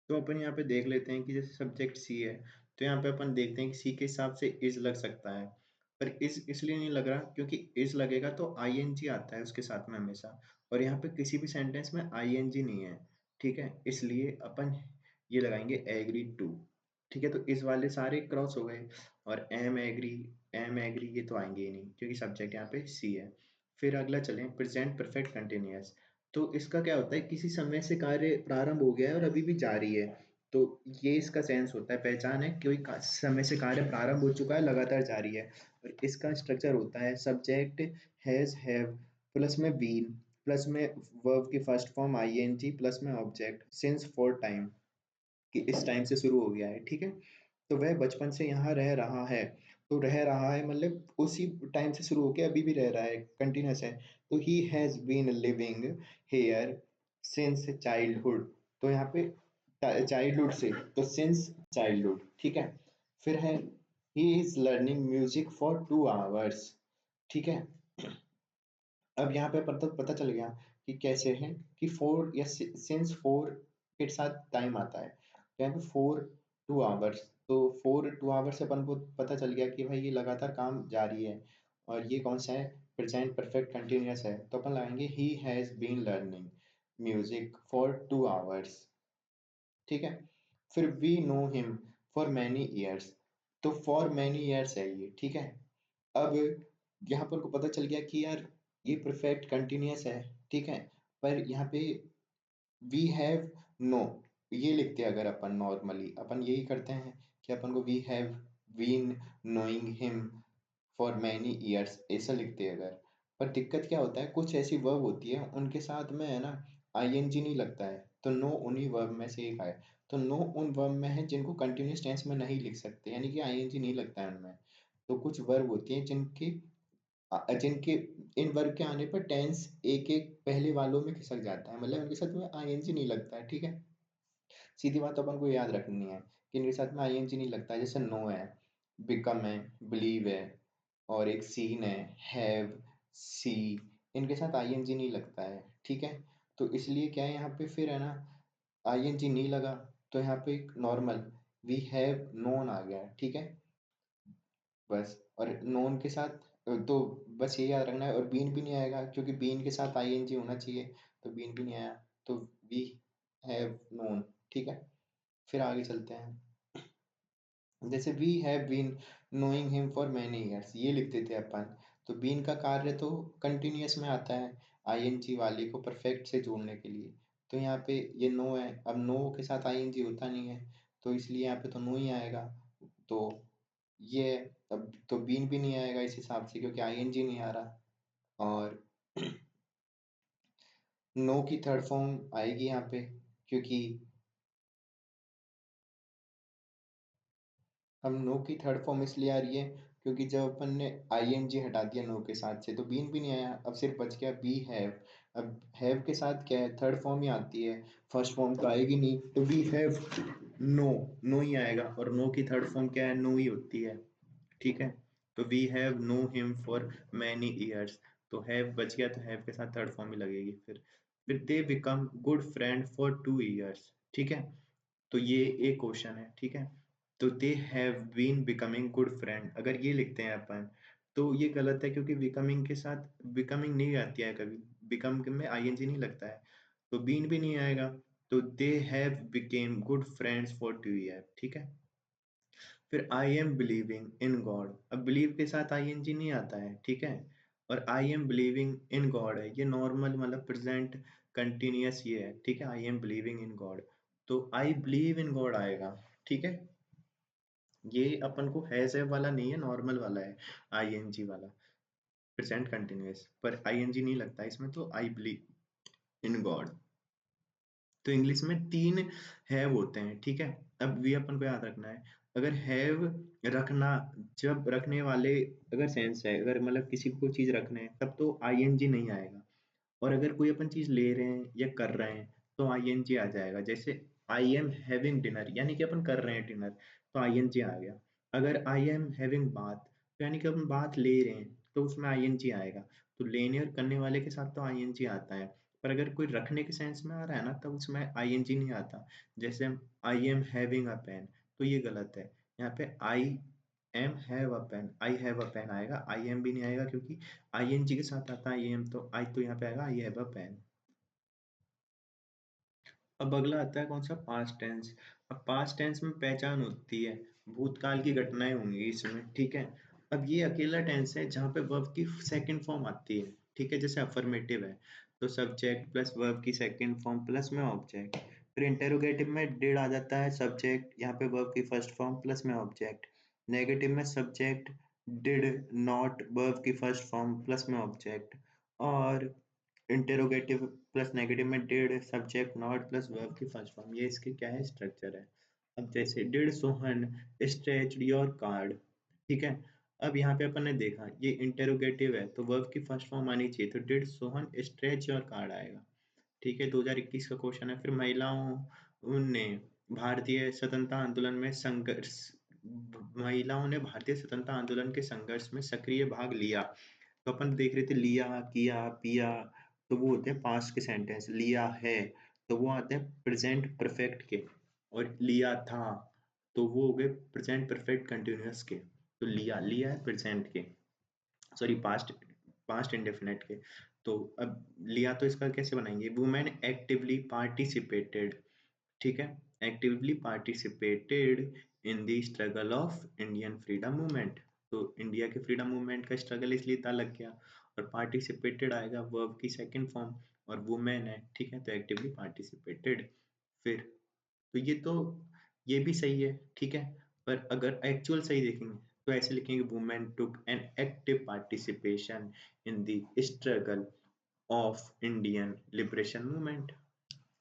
तो अपन यहाँ पे देख लेते हैं कि जैसे सब्जेक्ट सी है, तो यहाँ पे अपन देखते हैं कि सी के हिसाब से इज लग सकता है, पर इज इसलिए नहीं लग रहा क्योंकि इज लगेगा तो आई एन जी आता है उसके साथ में हमेशा, और यहाँ पे किसी भी सेंटेंस में आई एन जी नहीं है, ठीक है? इसलिए अपन ये लगाएंगे एग्री टू, ठीक है? तो इस वाले सारे क्रॉस हो गए, और एम एग्री ये तो आएंगे ही नहीं क्योंकि सब्जेक्ट यहाँ पे सी है। फिर अगला चलें, प्रेजेंट परफेक्ट कंटिन्यूअस, तो इसका क्या होता है? किसी समय से कार्य प्रारंभ हो गया है और अभी भी जारी है, तो ये इसका सेंस होता है, पहचान है कोई समय से कार्य प्रारंभ हो चुका है, लगातार जारी है। और इसका स्ट्रक्चर होता है सब्जेक्ट हैज हैव प्लस में बीन प्लस में वर्ब की फर्स्ट फॉर्म आईएनजी प्लस में ऑब्जेक्ट सिंस फॉर टाइम, कि इस टाइम से शुरू हो गया है, ठीक है? तो वह बचपन से यहाँ रह रहा है, तो रह रहा है मतलब उसी टाइम से शुरू होके अभी भी रह रहा है, कंटिन्यूस है। तो he has been living here since childhood, तो यहाँ पे चाइल्डहुड से, तो सिंस चाइल्डहुड, ठीक है? फिर है he is learning music for 2 hours, ठीक है? अब यहाँ पे पता पता चल गया कि कैसे है, कि फोर या सिंस फोर के साथ टाइम आता है, तो यहाँ पे 4 2 आवर्स, तो 4 2 आवर्स से अपन को पता चल गया कि भाई ये लगातार काम जारी है, और ये कौन सा है? प्रेजेंट परफेक्ट कंटिन्यूअस है, तो अपन लगाएंगे he has been learning music for 2 hours, ठीक है? फिर we know him for many years, तो फॉर मैनी ईयर्स है ये, ठीक है? अब यहाँ पर को पता चल गया कि यार ये परफेक्ट कंटिन्यूअस है, ठीक है? पर यहाँ पे वी हैव नो, ये लिखते हैं अगर अपन नॉर्मली अपन यही करते हैं कि अपन को we have been knowing him for many years ऐसा लिखते हैं अगर। पर दिक्कत क्या होता है, कुछ ऐसी वर्ब होती है उनके साथ में है ना आईएनजी नहीं लगता है, तो नो उन्हीं वर्ब में से एक है। तो नो उन वर्ब में है जिनको कंटिन्यूअस टेंस में नहीं लिख सकते, यानी कि आईएनजी नहीं लगता है उनमें। तो कुछ वर्ब होती हैं जिनके इन वर्ब के आने पर टेंस एक एक पहले वालों में खिसक जाता है, मतलब उनके साथ में आईएनजी नहीं लगता है, ठीक है? सीधी बात तो अपन को याद रखनी है कि इनके साथ में आईएनजी नहीं लगता है। जैसे नो है, बिकम है, बिलीव है, और एक सीन है, हैव, सी, इनके साथ आईएनजी नहीं लगता है, ठीक है। तो इसलिए क्या है यहाँ पे फिर है ना, आईएनजी नहीं लगा, तो यहाँ पे एक नॉर्मल वी हैव नोन आ गया, ठीक है। बस, और नोन के साथ तो बस ये याद रखना है, और बीन भी नहीं आएगा क्योंकि बीन के साथ आईएनजी होना चाहिए, तो बीन भी नहीं आया, तो वी हैव नोन, ठीक है। फिर आगे चलते हैं। जैसे we have been knowing him for many years, ये लिखते थे अपन। तो बीन का कार्य तो कंटिन्यूअस में आता है आईएनजी वाले को परफेक्ट से जोड़ने के लिए। तो यहाँ पे ये नो है, अब नो के साथ आईएनजी होता नहीं है, तो इसलिए यहाँ पे तो नो ही आएगा। तो ये, अब तो बीन भी नहीं आएगा इस हिसाब से क्योंकि आईएनजी नहीं आ रहा। और नो की थर्ड फॉर्म आएगी यहाँ पे, क्योंकि हम नो की थर्ड फॉर्म इसलिए आ रही है क्योंकि जब अपन ने आईएनजी हटा दिया नो के साथ से, तो बीन भी नहीं आया, अब सिर्फ बच गया बी हैव। अब हैव के साथ क्या है, थर्ड फॉर्म ही आती है, फर्स्ट फॉर्म तो आएगी नहीं, तो बी हैव नो, नो ही आएगा, और नो की थर्ड फॉर्म क्या है, नो ही होती है, ठीक है। तो we have know him for many years, तो हैव बच गया, तो हैव के साथ थर्ड फॉर्म ही लगेगी। फिर they become good friend for 2 years, ठीक है। तो ये एक क्वेश्चन है, ठीक है। तो they have been becoming good friend, अगर ये लिखते हैं अपन, तो ये गलत है क्योंकि बिकमिंग के साथ बिकमिंग नहीं आती है कभी, बिकम में आईएनजी नहीं लगता है, तो बीन भी नहीं आएगा। तो they have became good friends for 2 year, ठीक है। फिर I am believing in God, अब बिलीव के साथ आईएनजी नहीं आता है, ठीक है। और I am believing in God है, ये नॉर्मल मतलब प्रेजेंट कंटिन्यूअस ये है, ठीक है। I am believing in God, तो आई बिलीव इन गॉड आएगा, ठीक है। ये अपन को हैज है वाला नहीं है, नॉर्मल वाला है, आईएनजी वाला, प्रेजेंट कंटिन्यूअस, पर आईएनजी नहीं लगता इसमें, तो आई बिलीव इन गॉड। तो इंग्लिश में 3 हैव होते हैं, ठीक है। अब वी अपन को याद रखना है, अगर हैव रखना, जब रखने वाले अगर सेंस है, अगर मतलब किसी को चीज रखना है, तब तो आईएनजी नहीं आएगा। और अगर कोई अपन चीज ले रहे हैं या कर रहे हैं, तो आईएनजी आ जाएगा। जैसे आई एम हैविंग डिनर, यानी कि अपन कर रहे हैं डिनर, तो आईएनजी आ गया। अगर आई एम हैविंग बाथ, तो यानी कि अपन बात ले रहे हैं, तो उसमें आईएनजी आएगा। तो लेने और करने वाले के साथ तो आईएनजी आता है, पर अगर कोई रखने के सेंस में आ रहा है ना, तब उसमें आईएनजी नहीं आता। जैसे I am having a pen, तो ये गलत है। यहाँ पे I am have a pen, I have a pen आएगा, आई एम भी नहीं आएगा क्योंकि आईएनजी के साथ आता है आई एम, तो आई तो यहाँ पे आएगा आई हैव अ पेन। अब अगला आता है कौन सा, पास्ट टेंस। अब पास्ट टेंस में पहचान होती है, भूतकाल की घटनाएं होंगी इसमें, ठीक है। अब ये अकेला टेंस है जहाँ पे वर्ब की सेकंड फॉर्म आती है, ठीक है। जैसे अफर्मेटिव है, तो सब्जेक्ट प्लस वर्ब की सेकंड फॉर्म प्लस में ऑब्जेक्ट। फिर इंटेरोगेटिव में डिड आ जाता है, सब्जेक्ट यहाँ पे वर्ब की फर्स्ट फॉर्म प्लस में ऑब्जेक्ट। नेगेटिव में सब्जेक्ट डिड नॉट वर्ब की फर्स्ट फॉर्म प्लस में ऑब्जेक्ट। और इंटेरोगेटिव प्लस नेगेटिव में did subject not plus verb की फर्स्ट फॉर्म, ये इसके क्या है, स्ट्रक्चर है। अब जैसे did Sohan stretch your card, ठीक है। अब यहाँ पे अपन ने देखा ये इंटेरोगेटिव है, तो वर्ब की फर्स्ट फॉर्म आनी चाहिए, तो did Sohan stretch your card आएगा, ठीक है। 2021 का क्वेश्चन है। फिर महिलाओं ने भारतीय स्वतंत्रता आंदोलन में संघर्ष, महिलाओं ने भारतीय स्वतंत्रता आंदोलन के संघर्ष में सक्रिय भाग लिया, तो अपन देख रहे थे लिया, किया, पिया, तो वो होते हैं पास्ट के सेंटेंस। लिया है, तो वो आते हैं प्रेजेंट परफेक्ट के। और लिया था, तो वो हो गए प्रेजेंट परफेक्ट कंटिन्यूअस के। तो लिया, लिया है प्रेजेंट के, सॉरी पास्ट, पास्ट इंडेफिनिट के। तो अब लिया, तो इसका कैसे बनाएंगे, वुमेन एक्टिवली पार्टिसिपेटेड, ठीक है। Actively participated in the struggle of Indian freedom movement, तो इंडिया के फ्रीडम मूवमेंट का स्ट्रगल इसलिए था लग गया। और पार्टिसिपेटेड आएगा वर्ब की सेकंड फॉर्म, और वुमेन है, ठीक है, तो एक्टिवली पार्टिसिपेटेड। फिर तो ये भी सही है, ठीक है। पर अगर एक्चुअल सही देखेंगे, तो ऐसे लिखेंगे women took an active participation in the struggle of Indian liberation movement,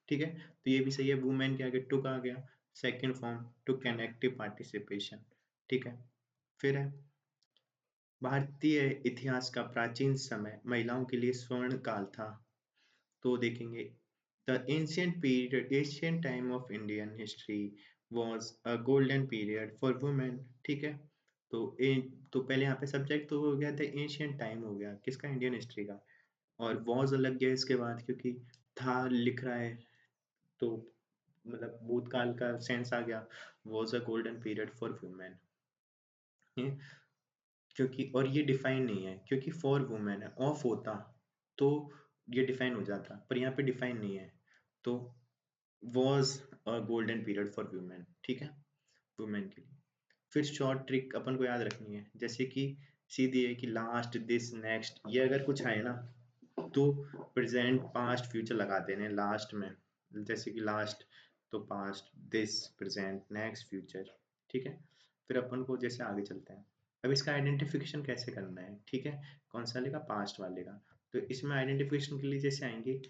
ठीक है। तो ये भी सही है, वुमेन के आगे टुक आ गया, second form took an active participation, ठीक है। फिर है भारतीय इतिहास का प्राचीन समय महिलाओं के लिए स्वर्ण काल था, तो देखेंगे the ancient period, Asian time of Indian history was a golden period for women, ठीक है। तो तो पहले यहाँ पे सब्जेक्ट तो हो गया था, एंशियंट टाइम हो गया किसका, इंडियन हिस्ट्री का। और वॉज अलग गया इसके बाद, क्योंकि था लिख रहा है तो मतलब भूतकाल का सेंस आ गया, was a golden period for women. क्योंकि और ये डिफाइन नहीं है, क्योंकि फॉर वुमेन है, ऑफ होता तो ये डिफाइन हो जाता, पर यहाँ पे डिफाइन नहीं है। तो was a golden period for women, ठीक है, वुमेन के लिए। फिर शॉर्ट ट्रिक अपन को याद रखनी है, जैसे कि सीधी है कि लास्ट, दिस, नेक्स्ट, ये अगर कुछ आए ना तो प्रेजेंट, पास्ट, फ्यूचर लगा देने लास्ट में। जैसे कि लास्ट तो past, this present, next future, ठीक है। फिर अपन को जैसे आगे चलते हैं, अब इसका आइडेंटिफिकेशन कैसे करना है, ठीक है, कौन सा लेगा, पास्ट वाले का। तो इसमें आइडेंटिफिकेशन के लिए जैसे आएंगे,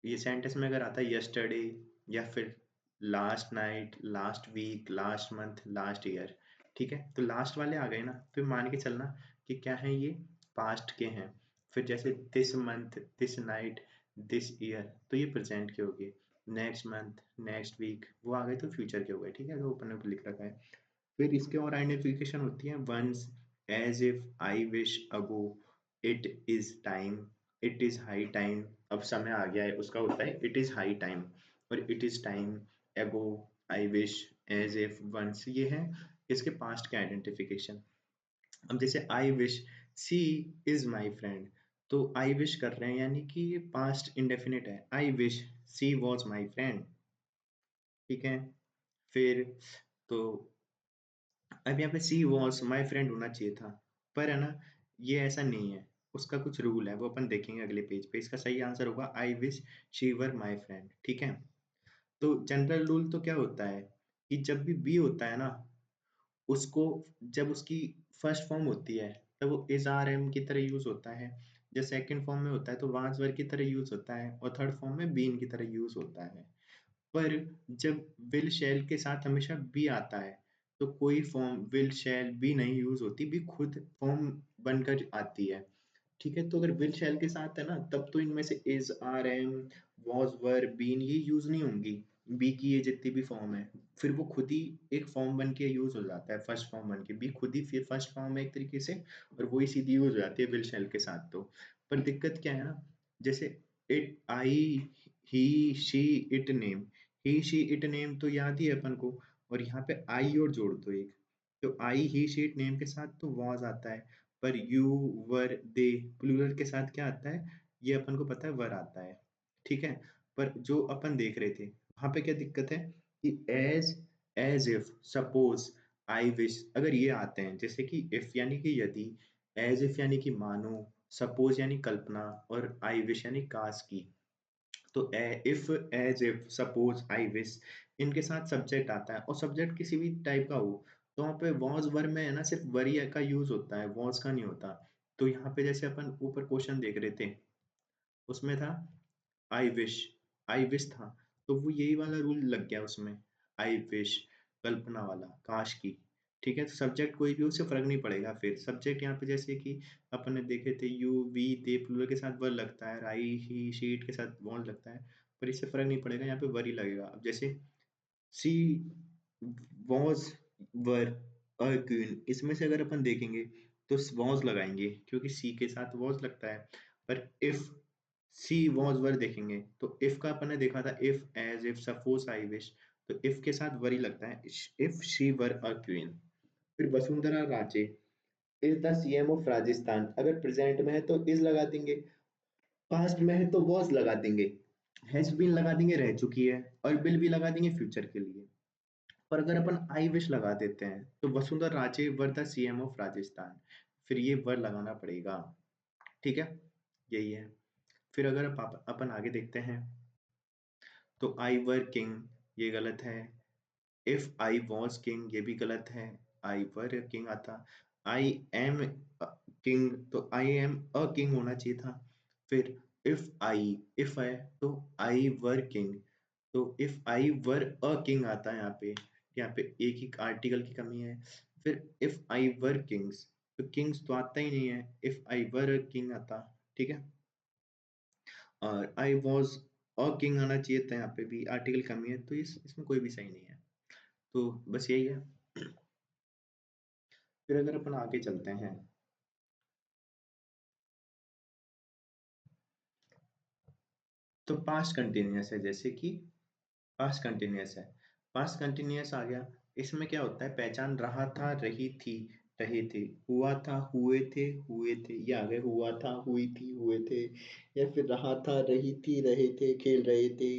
ये सेंटेंस में अगर आता है यस्टरडे, या फिर last night, last week, last month, last year, ठीक है, तो लास्ट वाले आ गए ना, फिर मान के चलना कि क्या है, ये पास्ट के हैं। फिर जैसे this month, this night, this year, तो ये प्रेजेंट के हो गए। नेक्स्ट मंथ, नेक्स्ट वीक, वो आ गए तो फ्यूचर के हो गए, ठीक है, तो ऊपर ने लिख रखा है। फिर इसके और आइडेंटिफिकेशन होती है, once, as if, I wish, ago, it is time, it is high time, अब समय आ गया है उसका होता है इट इज हाई टाइम, और it is time, ago, I wish, as if, once, ये है इसके पास्ट के आइडेंटिफिकेशन। अब जैसे I wish she is my friend, तो आई विश कर रहे हैं यानी कि ये पास्ट इंडेफिनिट है, I wish she was my friend, ठीक है। फिर तो अब यहाँ पे सी वॉज माई फ्रेंड होना चाहिए था, पर है ना, ये ऐसा नहीं है, उसका कुछ रूल है, वो अपन देखेंगे अगले पेज पे। इसका सही आंसर होगा I wish she were my friend, ठीक है। तो जनरल रूल तो क्या होता है कि जब भी बी होता है ना, उसको, जब उसकी फर्स्ट फॉर्म होती है तब वो इज आर एम की तरह यूज होता है, जब सेकंड फॉर्म में होता है तो वाज वर की तरह यूज होता है, और थर्ड फॉर्म में बीन की तरह यूज होता है। पर जब विल शैल के साथ हमेशा बी आता है तो कोई फॉर्म विल शैल बी नहीं यूज होती, बी खुद फॉर्म बनकर आती है, ठीक है। तो अगर विल शैल के साथ है ना, तब तो इनमें से is, are, am, was, were, been, ये यूज नहीं होंगी, बी की ये जितनी भी फॉर्म है, फिर वो खुद ही एक फॉर्म बन के यूज हो जाता है, फर्स्ट फॉर्म बन के, बी खुद ही फिर फर्स्ट फॉर्म है एक तरीके से, और वही सीधी यूज हो जाती है विल शैल के साथ। तो पर दिक्कत क्या है ना, जैसे it, I, he, she, it, name, he, she, it, name तो याद ही है अपन को, और यहाँ पे आई और जोड़ दो एक, तो आई, ही, शी, इट, नेम के साथ तो वॉज आता है, पर यू, वर, दे, प्लूरल के साथ क्या आता है, ये अपन को पता है वर आता है, ठीक है। पर जो अपन देख रहे थे वहां पे क्या दिक्कत है कि as if, suppose, I wish, अगर ये आते हैं, जैसे कि इफ यानी कि यदि, एज इफ यानी कि मानो, सपोज यानी कल्पना, और आई विश यानी काश की, तो if, as if, suppose, I wish, इनके साथ सब्जेक्ट आता है, और सब्जेक्ट किसी भी टाइप का हो, तो वहाँ पे वॉज वर में है ना सिर्फ वरी का यूज होता है, वॉज का नहीं होता। तो यहाँ पे जैसे अपन ऊपर क्वेश्चन देख रहे थे, उसमें था आई विश, आई विश था, तो वो यही वाला रूल लग गया उसमें, आई विश, कल्पना वाला, काश की, ठीक है। तो सब्जेक्ट कोई भी हो, उससे फर्क नहीं पड़ेगा। फिर सब्जेक्ट यहाँ पे जैसे कि अपन ने देखे थे, यू, वी, दे, प्लूरल के साथ वर लगता है, आई, ही, शी, इट के साथ वॉन्ट लगता है, पर इससे फर्क नहीं पड़ेगा, यहाँ पे वर ही लगेगा। अब जैसे सी वॉज, वर, अ क्वीन, इसमें से अगर अपन देखेंगे तो वॉज लगाएंगे क्योंकि सी के साथ वॉज लगता है। पर इफ सी वॉज वर देखेंगे तो इफ का अपन ने देखा था, if, as if, suppose, I wish, तो इफ के साथ वरी लगता है, if she were a queen. फिर Vasundhara Raje is the CM of Rajasthan, अगर प्रेजेंट में है तो इज लगा देंगे, पास्ट में है तो वॉज लगा देंगे, हैज बीन लगा देंगे रह चुकी है, और विल भी लगा देंगे फ्यूचर के लिए। पर अगर अपन आई विश लगा देते हैं तो Vasundhara Raje were the CM of Rajasthan, फिर ये वर लगाना पड़ेगा, ठीक है, यही है। फिर अगर अपन आगे देखते हैं, तो आई वर किंग, ये गलत है। इफ आई वॉज किंग, ये भी गलत है, आई वर किंग आता। आई एम किंग, तो आई एम अ किंग होना चाहिए था। फिर इफ आई, इफ है तो आई वर किंग, तो if I were a king आता है यहाँ पे, एक ही आर्टिकल की कमी है। फिर इफ आई वर किंग्स, तो किंग्स तो आता ही नहीं है, इफ आई वर किंग आता, ठीक है। और आई वॉज अ किंग आना चाहिए था, यहाँ पे भी आर्टिकल कमी है, तो इसमें कोई भी सही नहीं है। तो बस यही है। फिर अगर अपन आगे चलते हैं, तो पास्ट कंटिन्यूअस है, जैसे कि पास्ट कंटिन्यूअस है, पास्ट कंटिन्यूअस आ गया। इसमें क्या होता है, पहचान रहा था, रही थी, रहे थे, हुआ था, हुए थे, हुए थे, ये आ गए हुआ था, हुई थी, हुए थे, या फिर रहा था, रही थी, रहे थे, खेल रहे थे,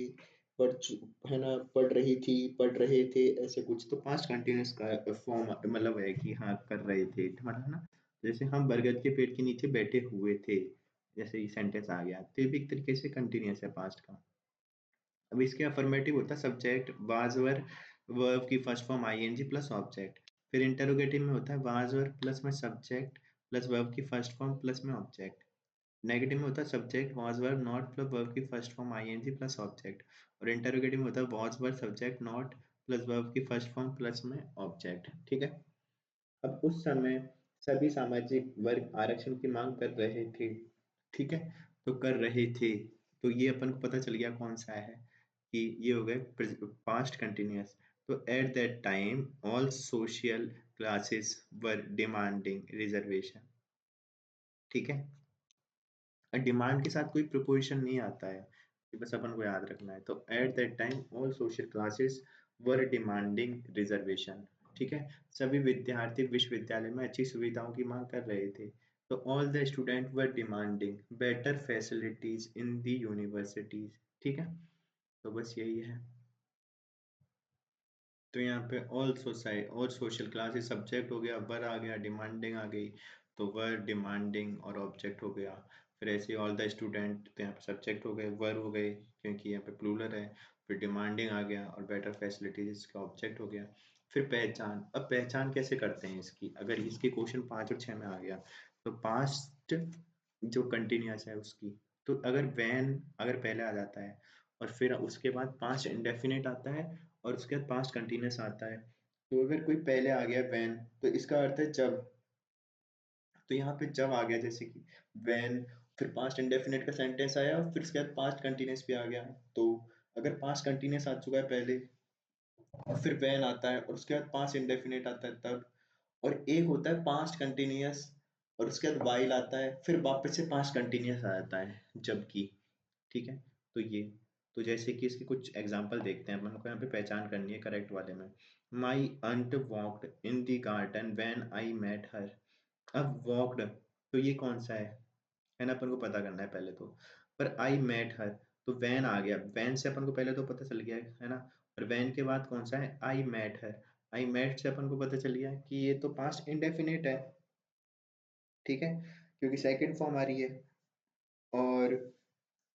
है ना, पढ़ रही थी, पढ़ रहे थे, ऐसे कुछ। तो पास्ट कंटिन्यूअस का फॉर्म मतलब है कि हाँ कर रहे थे, मतलब है ना। जैसे हम बरगद के पेड़ के नीचे बैठे हुए थे, जैसे ये सेंटेंस आ गया, तो ये भी एक तरीके से कंटिन्यूअस है पास्ट का। अब इसके अफर्मेटिव होता है सब्जेक्ट वाज वर, वर्ब की first form ING plus object. फिर इंटरोगेटिव में होता है वाज वर प्लस में सब्जेक्ट प्लस वर्ब की फर्स्ट फॉर्म प्लस में ऑब्जेक्ट। नेगेटिव में होता है subject was were not plus verb की first form ING plus object. और इंटरोगेटिव में होता है was were subject not plus verb की फर्स्ट फॉर्म प्लस में ऑब्जेक्ट। ठीक है। अब उस समय सभी सामाजिक वर्ग आरक्षण की मांग कर रहे थे। ठीक है। तो कर रहे थे, तो ये अपन को पता चल गया कौन सा है, कि ये हो गए पास्ट कंटिन्यूअस। तो at that time all social classes were demanding reservation. ठीक है। डिमांड के साथ कोई प्रिपोजिशन नहीं आता है, ये बस अपन को याद रखना है। तो at that time all social classes were demanding reservation. ठीक है। सभी विद्यार्थी विश्वविद्यालय में अच्छी सुविधाओं की मांग कर रहे थे। तो all the student were demanding better facilities in the universities. ठीक है। तो बस यही है। तो यहाँ पे all society all social classes subject हो गया, वर आ गया, डिमांडिंग आ गई, तो वर डिमांडिंग और ऑब्जेक्ट हो गया। फिर ऐसे ऑल द स्टूडेंट, तो यहाँ पे सब्जेक्ट हो गए, वर हो गए क्योंकि यहाँ पे प्लूरल है। फिर डिमांडिंग आ गया और बेटर फैसिलिटीज इसका ऑब्जेक्ट हो गया। फिर पहचान, अब पहचान कैसे करते हैं इसकी, अगर इसके क्वेश्चन 5 और 6 में आ गया, तो पास्ट जो कंटिन्यूअस है उसकी, तो अगर वैन अगर पहले आ जाता है और फिर उसके बाद पास्ट इंडेफिनिट आता है और उसके बाद पास्ट कंटिन्यूअस आता है, तो अगर कोई पहले आ गया वैन, तो इसका अर्थ है जब। तो यहाँ पे जब आ गया, जैसे कि वैन, फिर पास्ट इंडेफिनिट का सेंटेंस आया और फिर उसके बाद पास्ट कंटिन्यूअस भी आ गया। तो अगर पास्ट कंटिन्यूअस आ चुका है पहले और फिर वैन आता है और उसके बाद पास्ट इंडेफिनिट आता है तब। और एक होता है पास्ट कंटिन्यूअस और उसके बाद वाइल आता है, फिर वापस से पास्ट कंटिन्यूअस आ जाता है जबकि। ठीक है। तो ये, तो जैसे कि इसके कुछ एग्जांपल देखते हैं, अपन को यहाँ पे पहचान करनी है करेक्ट वाले में। My aunt walked in the garden when I met her. अब वॉक्ड, तो ये कौन सा है ना, अपन को पता करना है पहले तो। पर आई मेट हर, तो वैन आ गया, वैन से अपन को पहले तो पता चल गया है ना। और वैन के बाद कौन सा है, आई मेट हर। आई मेट से अपन को पता चल गया कि ये तो पास्ट इंडेफिनिट है। ठीक है। क्योंकि सेकंड फॉर्म आ रही है, और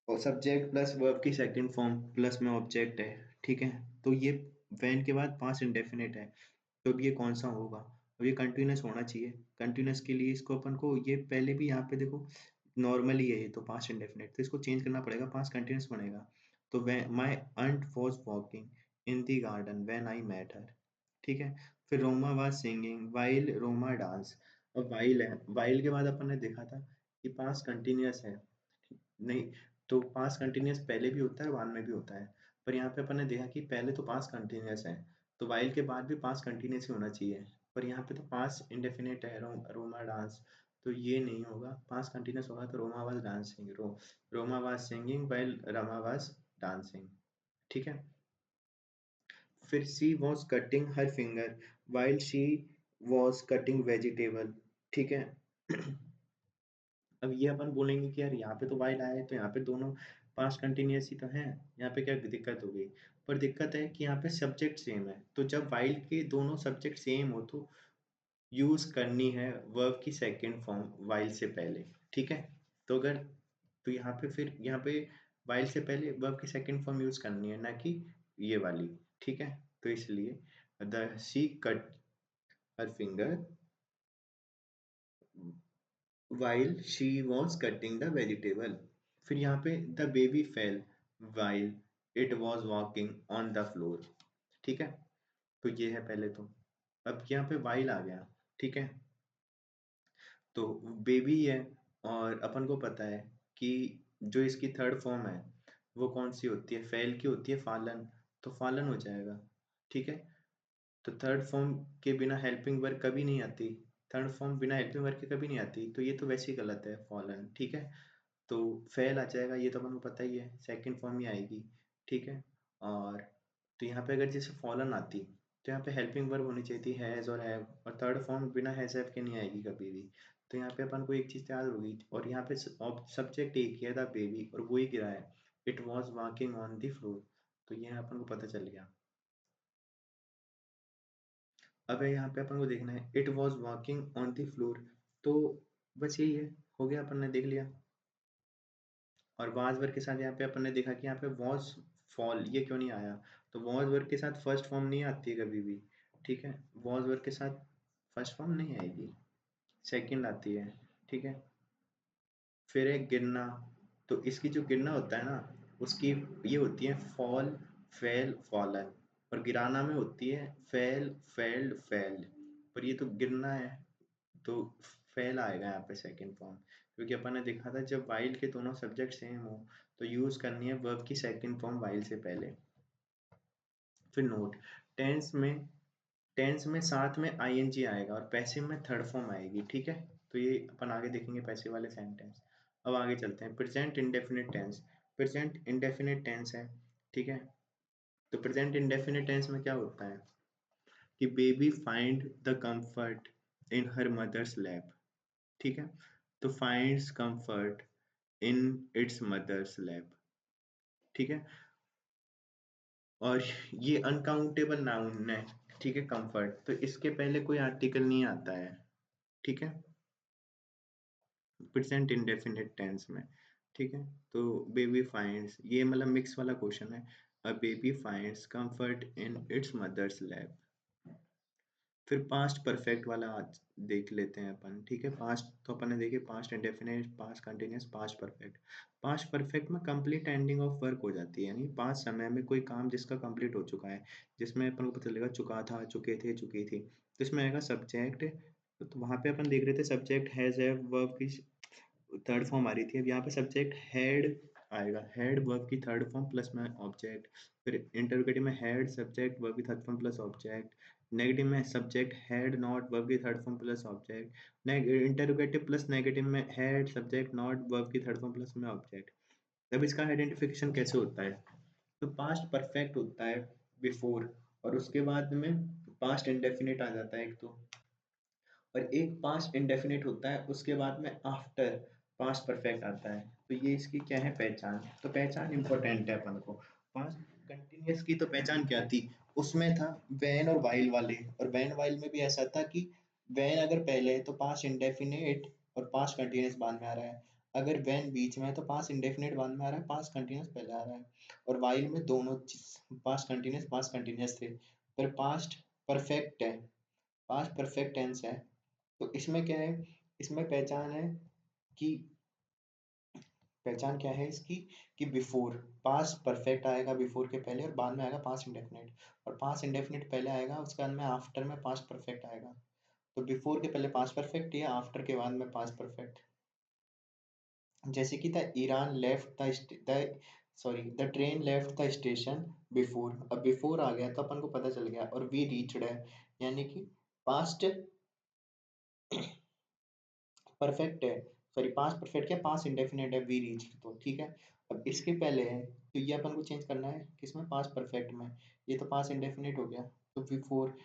सब्जेक्ट प्लस वर्ब की सेकंड फॉर्म प्लस में ऑब्जेक्ट है। ठीक है। तो ये वैन के बाद पास्ट इंडेफिनिट है, तो अब ये कौन सा होगा। अब ये कंटिन्यूअस होना चाहिए, कंटिन्यूअस के लिए इसको अपन को, ये पहले भी यहाँ पे देखो नॉर्मली है, ये तो पास्ट इंडेफिनिट, तो इसको चेंज करना पड़ेगा, पास्ट कंटिन्यूअस बनेगा। तो my aunt was walking in the garden when I met her. ठीक है। फिर Roma was singing while Roma dance. अब वाइल है, वाइल के बाद अपन ने देखा था कि पास्ट कंटिन्यूअस है, नहीं, तो पास्ट कंटिन्यूअस पहले भी होता है बाद में भी होता है। पर यहाँ पे अपन ने देखा कि पहले तो पास्ट कंटिन्यूअस है, तो वाइल के बाद भी पास्ट कंटिन्यूअस ही होना चाहिए। पर यहाँ पे तो पास्ट इंडेफिनिट है, रोमा डांस, तो ये नहीं होगा, पास्ट कंटिन्यूअस होगा तो Roma was dancing, Roma was singing while Rama was dancing. ठीक है। फिर she was cutting her finger while she was cutting vegetable. ठीक है। अब ये अपन बोलेंगे कि यार यहाँ पे तो वाइल आया है, तो यहाँ पे दोनों पास्ट कंटिन्यूअस ही तो हैं, यहाँ पे क्या दिक्कत हो गई। पर दिक्कत है कि यहाँ पे सब्जेक्ट सेम है, तो जब वाइल के दोनों सब्जेक्ट सेम हो तो यूज करनी है वर्ब की सेकंड फॉर्म वाइल से पहले। ठीक है। तो अगर, तो यहाँ पे फिर यहाँ पे वाइल से पहले वर्ब की सेकंड फॉर्म यूज करनी है, ना कि ये वाली। ठीक है। तो इसलिए the she cut her finger while she was cutting the vegetable। फिर यहाँ पे the baby fell while it was walking on the floor। ठीक है। तो ये है पहले तो। अब यहाँ पे while आ गया। ठीक है। तो बेबी है, और अपन को पता है कि जो इसकी थर्ड फॉर्म है वो कौन सी होती है, फेल की होती है, फालन, तो फालन हो जाएगा। ठीक है। तो थर्ड फॉर्म के बिना हेल्पिंग वर्ब कभी नहीं आती, थर्ड फॉर्म बिना हेल्पिंग वर्ब के कभी नहीं आती, तो ये तो वैसे ही गलत है, फॉलन, ठीक है। तो फेल आ जाएगा, ये तो अपन को पता ही है, सेकंड फॉर्म ही आएगी, ठीक है। और तो यहाँ पे अगर जैसे फॉलन आती तो यहाँ पे हेल्पिंग वर्ब होनी चाहिए थी हैज़ और हैव, और थर्ड फॉर्म बिना हैज़ हैव के नहीं आएगी कभी भी। तो यहाँ पे अपन को एक चीज़ याद होगी, और यहाँ पे सब्जेक्ट एक ही है, था बेबी, और वो ही गिरा है, it was walking on the floor, तो ये अपन को पता चल गया। अब यहाँ पे अपन को देखना है it was walking on the floor, तो बस यही है, हो गया, अपन ने देख लिया। और वाज वर्ग के साथ यहाँ पे अपन ने देखा कि यहाँ पे वॉज फॉल ये क्यों नहीं आया, तो वॉज वर्ग के साथ फर्स्ट फॉर्म नहीं आती है कभी भी, ठीक है, वॉज वर्ग के साथ फर्स्ट फॉर्म नहीं आएगी, सेकंड आती है, ठीक है। फिर है गिरना, तो इसकी जो गिरना होता है ना, उसकी ये होती है फॉल, फेल, फॉलन, और गिराना में होती है फेल, फेल्ड, फेल्ड, पर ये तो गिरना है, तो फेल आएगा यहाँ पे सेकंड फॉर्म, क्योंकि अपन ने देखा था जब वाइल के दोनों सब्जेक्ट सेम हो तो यूज करनी है वर्ब की सेकंड फॉर्म वाइल से पहले। फिर नोट, टेंस में टेंस में साथ में आईएनजी आएगा और पैसिव में थर्ड फॉर्म आएगी, ठीक है। तो ये अपन आगे देखेंगे पैसिव वाले सेंटेंस। अब आगे चलते हैं, present indefinite tense, present indefinite tense है, ठीक है। तो प्रेजेंट इंडेफिनिट टेंस में क्या होता है कि baby find the comfort in her mother's lap, ठीक है। तो finds comfort in its mother's lap, ठीक है। और ये अनकाउंटेबल नाउन है, ठीक है, कंफर्ट, तो इसके पहले कोई आर्टिकल नहीं आता है, ठीक है, प्रेजेंट इंडेफिनिट टेंस में, ठीक है। तो बेबी फाइंड्स, ये मतलब मिक्स वाला क्वेश्चन है, a baby finds comfort in its mother's lap. फिर पास्ट परफेक्ट वाला आज देख लेते हैं अपन, ठीक है। पास्ट तो अपन ने देखे, past indefinite, past continuous, past perfect. Past perfect में कंप्लीट एंडिंग ऑफ वर्क हो जाती है, यानी पास्ट समय में कोई काम जिसका कंप्लीट हो चुका है, जिसमें अपन को पता चलेगा चुका था, चुके थे, चुकी थी, तो इसमें आएगा सब्जेक्ट, तो वहां पे अपन देख रहे थे सब्जेक्ट हैज हैव वर्ब की थर्ड फॉर्म आ रही थी, अब यहाँ पे सब्जेक्ट हैड आएगा, हैड वर्ब की थर्ड फॉर्म प्लस में ऑब्जेक्ट। फिर इंटरोगेटिव में हैड सब्जेक्ट वर्ब की third form plus object. Negative में सब्जेक्ट हैड नॉट वर्ब की third form plus object. Interrogative plus negative में हैड सब्जेक्ट नॉट वर्ब की थर्ड फॉर्म प्लस में object. अब इसका आइडेंटिफिकेशन कैसे होता है, तो पास्ट परफेक्ट होता है बिफोर, और उसके बाद में पास्ट इंडेफिनिट आ जाता है एक तो, और एक पास्ट इंडेफिनिट होता है उसके बाद में आफ्टर पास्ट परफेक्ट आता है। तो ये इसकी क्या है पहचान, तो पहचान इंपॉर्टेंट है अपन को। पास्ट कंटिन्यूअस की तो पहचान क्या थी, उसमें था वैन और वाइल वाले, और वैन वाइल में भी ऐसा था कि वैन अगर पहले है तो पास्ट इंडेफिनिट और पास्ट कंटिन्यूअस बाद में आ रहा है, अगर वैन बीच में है तो पास्ट इंडेफिनिट बाद में आ रहा है, पास्ट कंटिन्यूअस पहले आ रहा है। और वाइल में दोनों पास्ट कंटिन्यूअस थे, पर पास्ट परफेक्ट है, पास्ट परफेक्ट टेंस है, तो इसमें क्या है, इसमें पहचान है कि पहचान क्या है इसकी, कि बिफोर पास्ट परफेक्ट आएगा बिफोर के पहले, और बाद में आएगा पास्ट इंडेफिनिट, और पास्ट इंडेफिनिट पहले आएगा उसके बाद में आफ्टर में पास्ट परफेक्ट आएगा। तो बिफोर के पहले पास्ट परफेक्ट या आफ्टर के बाद में पास्ट परफेक्ट। जैसे कि the Iran left the sorry the train left the station before, अब बिफोर आ गया तो अपन को पता चल गया, और वी रीच्ड है, यानी कि पास्ट परफेक्ट है, सॉरी पास्ट परफेक्ट क्या, पास्ट इंडेफिनिट है वी रीच, तो ठीक है। अब इसके पहले है तो ये अपन को चेंज करना है किसमें, पास्ट परफेक्ट में, ये तो पास्ट इंडेफिनिट हो गया, तो before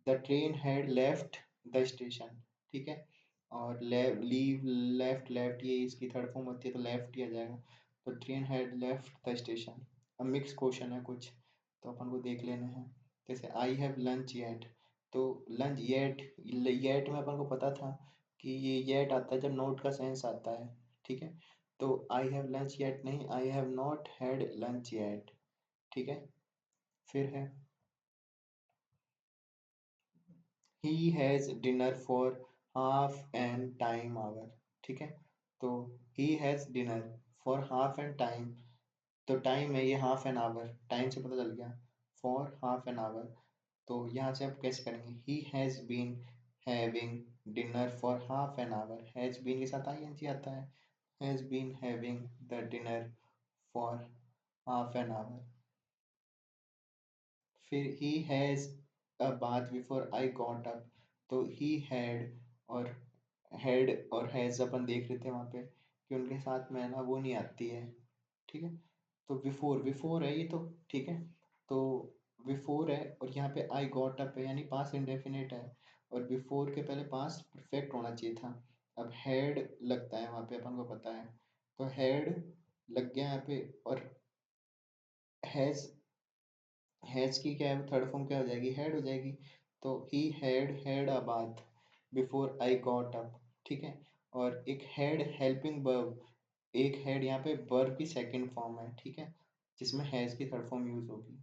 the train had left the station, ठीक है। और लीव, लेफ्ट, लेफ्ट ये इसकी थर्ड फॉर्म होती है तो लेफ्ट ही आ जाएगा, तो train had left the station. अब मिक्स क्वेश्चन है कुछ, तो अपन को देख लेना है, जैसे आई हैव लंच येट, तो लंच येट, येट में अपन को पता था कि ये येट आता है जब नोट का सेंस आता है, ठीक है। तो आई हैव लंच येट नहीं, I have not had lunch yet, ठीक है। फिर है he has dinner for half and time hour, ठीक है। तो he has dinner for half and time, तो टाइम है ये हाफ एन आवर, टाइम से पता चल गया, फॉर हाफ एन आवर। तो यहाँ से आप कैसे करेंगे, he has been having dinner for half an hour, has been के साथ आईएनजी आता है, has been having the dinner for half an hour. फिर he has a bath before I got up। तो he had और had और has अपन देख रहे थे वहाँ पे कि उनके साथ में है ना वो नहीं आती है, ठीक है। तो बिफोर बिफोर है ये तो, ठीक है। तो बिफोर है और यहाँ पे आई गॉट अप है यानी पास्ट इंडेफिनिट है, और बिफोर के पहले पास्ट परफेक्ट होना चाहिए था। अब हैड लगता है वहाँ पे, अपन को पता है, तो हैड लग गया यहाँ पे। और हैज हैज की क्या है थर्ड फॉर्म क्या हो जाएगी, हैड हो जाएगी। तो he had a bath before I got up, ठीक है। और एक हैड हेल्पिंग वर्ब, एक हैड यहाँ पे वर्ब की सेकंड फॉर्म है, ठीक है, जिसमें हैज की थर्ड फॉर्म यूज होगी,